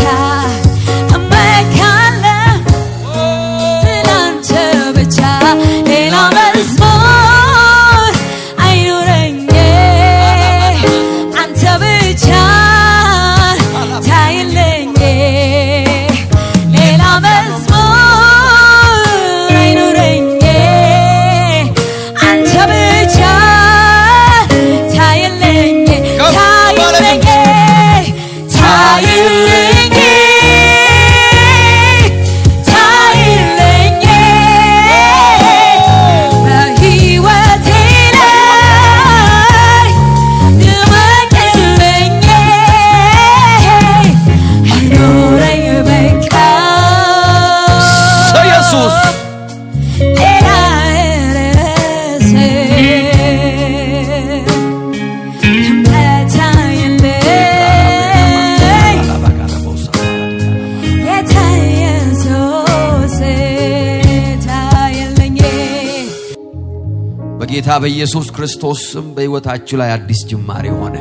በጌታ በኢየሱስ ክርስቶስ ስም በሕይወታችሁ ላይ አዲስ ጅማሬ ሆነ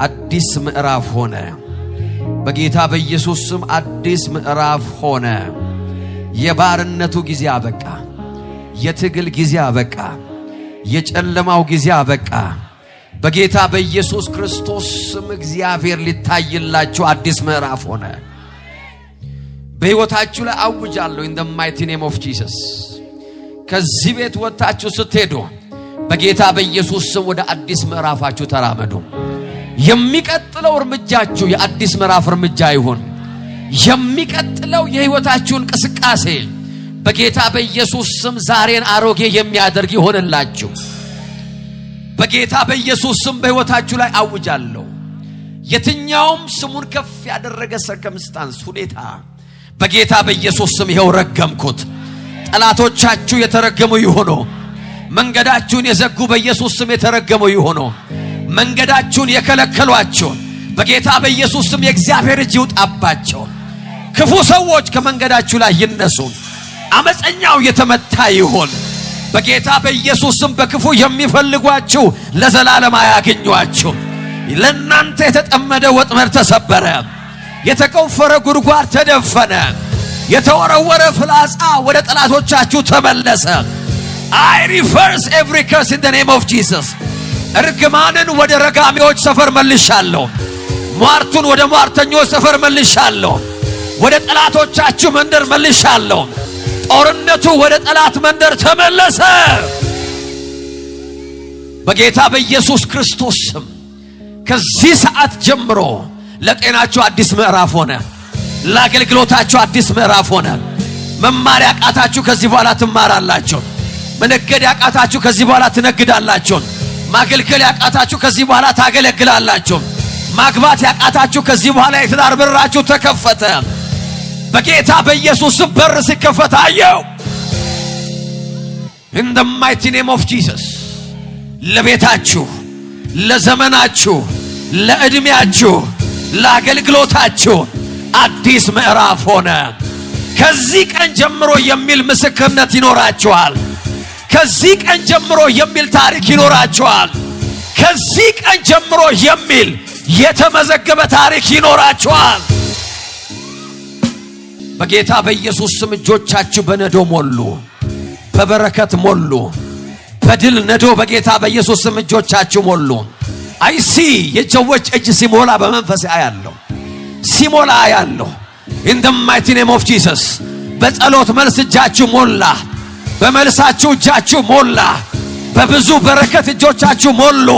አዲስ ምዕራፍ ሆነ በጌታ በኢየሱስ ስም አዲስ ምዕራፍ ሆነ የባርነቱ ጊዜ አበቃ የትግል ጊዜ አበቃ የጨለማው ጊዜ አበቃ። በጌታ በኢየሱስ ክርስቶስ ስም እግዚአብሔር ሊታይላችሁ አዲስ ምዕራፍ ሆነ። በሕይወታችሁ ላይ አውጃለሁ in the mighty name of Jesus። ከዚህ ቤት ወጣችሁ ስትሄዱ በጌታ በኢየሱስ ስም ወደ አዲስ ምዕራፋችሁ ተራመዱ። የሚቀጥለው እርምጃችሁ የአዲስ ምዕራፍ እርምጃ ይሁን። የሚቀጥለው የሕይወታችሁ እንቅስቃሴ በጌታ በኢየሱስ ስም ዛሬን አሮጌ የሚያደርግ ይሆንላችሁ። በጌታ በኢየሱስ ስም በሕይወታችሁ ላይ አውጃለሁ። የትኛውም ስሙን ከፍ ያደረገ ሰርከምስታንስ ሁኔታ በጌታ በኢየሱስ ስም ይሄው ረገምኩት። ጠላቶቻችሁ የተረገሙ ይሆኑ። መንገዳችሁን የዘጉ በኢየሱስ ስም የተረገሙ ይሆኑ። መንገዳችሁን የከለከሏችሁ በጌታ በኢየሱስ ስም የእግዚአብሔር እጅ ይውጣባቸው። ክፉ ሰዎች ከመንገዳችሁ ላይ ይነሱ። አመፀኛው የተመታ ይሆን በጌታ በኢየሱስ ስም። በክፉ የሚፈልጓችሁ ለዘላለም አያገኟችሁ። ለእናንተ የተጠመደ ወጥመድ ተሰበረ። የተቆፈረ ጉድጓድ ተደፈነ። የተወረወረ ፍላጻ ወደ ጠላቶቻችሁ ተመለሰ። I reverse every curse in the name of Jesus። እርግማንን ወደ ረጋሚዎች ሰፈር መልሻለሁ። ሟርቱን ወደ ሟርተኞች ሰፈር መልሻለሁ። ወደ ጠላቶቻችሁ መንደር መልሻለሁ። ጦርነቱ ወደ ጠላት መንደር ተመለሰ በጌታ በኢየሱስ ክርስቶስ ስም። ከዚህ ሰዓት ጀምሮ ለጤናችሁ አዲስ ምዕራፍ ሆነ። ለአገልግሎታችሁ አዲስ ምዕራፍ ሆነ። መማር ያቃታችሁ ከዚህ በኋላ ትማራላችሁ። መነገድ ያቃታችሁ ከዚህ በኋላ ትነግዳላችሁ። ማገልገል ያቃታችሁ ከዚህ በኋላ ታገለግላላችሁ። ማግባት ያቃታችሁ ከዚህ በኋላ የትዳር በራችሁ ተከፈተ በጌታ በኢየሱስ በር ሲከፈት አየው in the mighty name of Jesus። ለቤታችሁ፣ ለዘመናችሁ፣ ለእድሜያችሁ፣ ለአገልግሎታችሁ አዲስ ምዕራፍ ሆነ። ከዚህ ቀን ጀምሮ የሚል ምስክርነት ይኖራችኋል። ከዚህ ቀን ጀምሮ የሚል ታሪክ ይኖራችኋል። ከዚህ ቀን ጀምሮ የሚል የተመዘገበ ታሪክ ይኖራችኋል በጌታ በኢየሱስ ስም። እጆቻችሁ በነዶ ሞሉ፣ በበረከት ሞሉ፣ በድል ነዶ በጌታ በኢየሱስ ስም እጆቻችሁ ሞሉ። አይሲ የሰዎች እጅ ሲሞላ በመንፈስ አያለሁ፣ ሲሞላ አያለሁ in the mighty name of Jesus። በጸሎት መልስ እጃችሁ ሞላ፣ በመልሳችሁ እጃችሁ ሞላ፣ በብዙ በረከት እጆቻችሁ ሞሉ።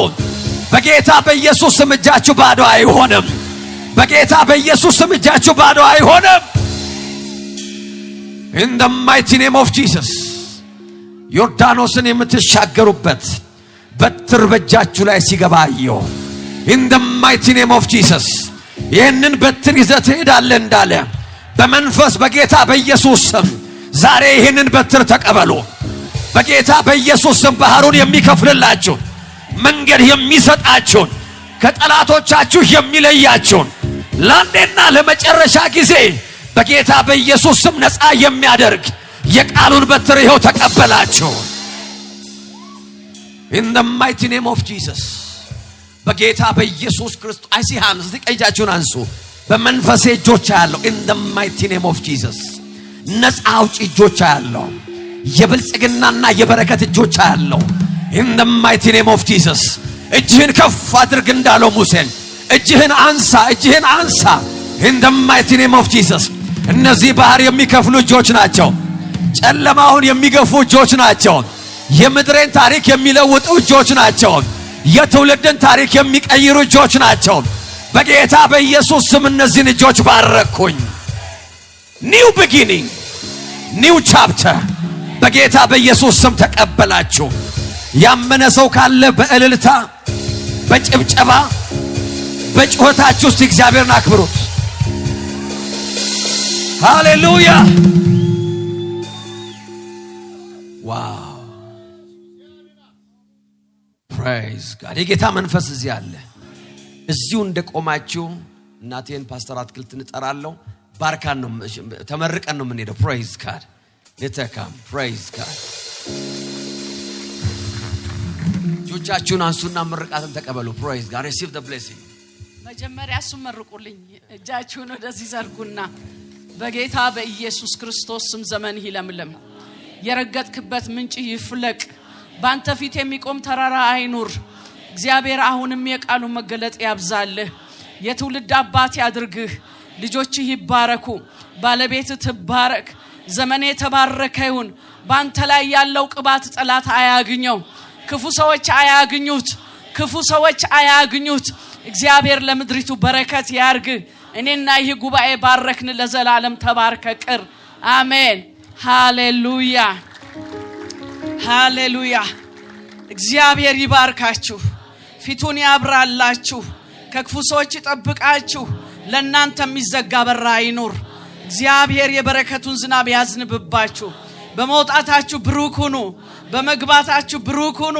በጌታ በኢየሱስ ስም እጃችሁ ባዶ አይሆንም። በጌታ በኢየሱስ ስም እጃችሁ ባዶ አይሆንም in the mighty name of Jesus። ዮርዳኖስን የምትሻገሩበት በትር በእጃችሁ ላይ ሲገባ አየሁ in the mighty name of Jesus። ይህንን በትር ይዘህ ትሄዳለህ እንዳለ በመንፈስ በጌታ በኢየሱስ ስም ዛሬ ይህንን በትር ተቀበሉ በጌታ በኢየሱስ ስም። ባህሩን የሚከፍልላችሁ፣ መንገድ የሚሰጣችሁ፣ ከጠላቶቻችሁ የሚለያችሁ፣ ለአንዴና ለመጨረሻ ጊዜ በጌታ በኢየሱስ ስም ነፃ የሚያደርግ የቃሉን በትር ይኸው ተቀበላችሁ in the mighty name of Jesus። በጌታ በኢየሱስ ክርስቶስ አይሲ ሃንስ እጃችሁን አንሱ። በመንፈሴ እጆች ያለው in the mighty name of Jesus። ነፃ አውጪ እጆች ያለው፣ የብልጽግናና የበረከት እጆች ያለው in the mighty name of Jesus። እጅህን ከፍ አድርግ እንዳለው ሙሴን እጅህን አንሳ፣ እጅህን አንሳ in the mighty name of Jesus። እነዚህ ባህር የሚከፍሉ እጆች ናቸው። ጨለማውን የሚገፉ እጆች ናቸው። የምድሬን ታሪክ የሚለውጡ እጆች ናቸው። የትውልድን ታሪክ የሚቀይሩ እጆች ናቸው። በጌታ በኢየሱስ ስም እነዚህን እጆች ባረኩኝ። ኒው ቢጊኒንግ፣ ኒው ቻፕተር በጌታ በኢየሱስ ስም ተቀበላችሁ። ያመነ ሰው ካለ በእልልታ በጭብጨባ በጩኸታችሁ ውስጥ እግዚአብሔርን አክብሩት። ሃሌሉያ! ዋው! ፕሬዝ ጋድ! የጌታ መንፈስ እዚህ አለ። እዚሁ እንደቆማችሁ እናቴን ፓስተር አትክልትን እጠራለሁ። ባርካን ነው ተመርቀን ነው የምንሄደው። ፕሬዝ ጋድ! ለተካም ፕሬዝ ጋድ! እጆቻችሁን አንሱና ምርቃትን ተቀበሉ። ፕሬዝ ጋድ! ሪሲቭ ዘ ብሌሲንግ። መጀመሪያ እሱ መርቁልኝ። እጃችሁን ወደዚህ ዘርጉና በጌታ በኢየሱስ ክርስቶስ ስም ዘመን ይለምልም። የረገጥክበት ምንጭ ይፍለቅ። ባንተ ፊት የሚቆም ተራራ አይኑር። እግዚአብሔር አሁንም የቃሉ መገለጥ ያብዛልህ። የትውልድ አባት ያድርግህ። ልጆችህ ይባረኩ። ባለቤት ትባረክ። ዘመኔ ተባረከ ይሁን። ባንተ ላይ ያለው ቅባት ጠላት አያግኘው። ክፉ ሰዎች አያግኙት። ክፉ ሰዎች አያግኙት። እግዚአብሔር ለምድሪቱ በረከት ያርግ። እኔና ይህ ጉባኤ ባረክን። ለዘላለም ተባርከ ቅር። አሜን። ሃሌሉያ ሃሌሉያ። እግዚአብሔር ይባርካችሁ፣ ፊቱን ያብራላችሁ፣ ከክፉ ሰዎች ይጠብቃችሁ። ለእናንተ የሚዘጋ በር አይኑር። እግዚአብሔር የበረከቱን ዝናብ ያዝንብባችሁ። በመውጣታችሁ ብሩክ ሁኑ፣ በመግባታችሁ ብሩክ ሁኑ።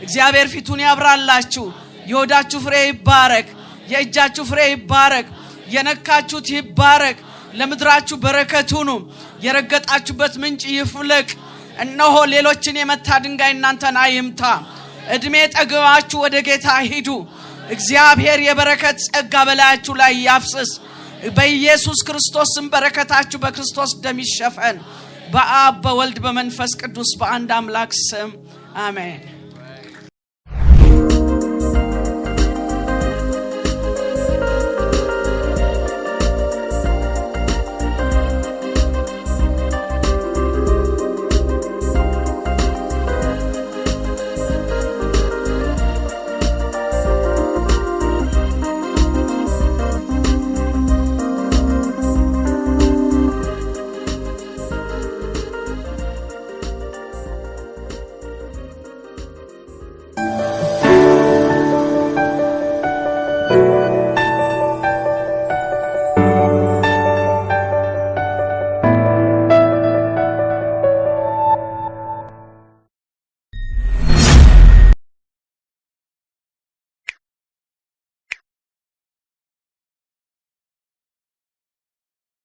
እግዚአብሔር ፊቱን ያብራላችሁ። የሆዳችሁ ፍሬ ይባረክ፣ የእጃችሁ ፍሬ ይባረክ፣ የነካችሁት ይባረክ። ለምድራችሁ በረከት ሁኑ። የረገጣችሁበት ምንጭ ይፍለቅ። እነሆ ሌሎችን የመታ ድንጋይ እናንተን አይምታ። እድሜ ጠግባችሁ ወደ ጌታ ሂዱ። እግዚአብሔር የበረከት ጸጋ በላያችሁ ላይ ያፍስስ። በኢየሱስ ክርስቶስም በረከታችሁ በክርስቶስ ደም ይሸፈን። በአብ በወልድ በመንፈስ ቅዱስ በአንድ አምላክ ስም አሜን።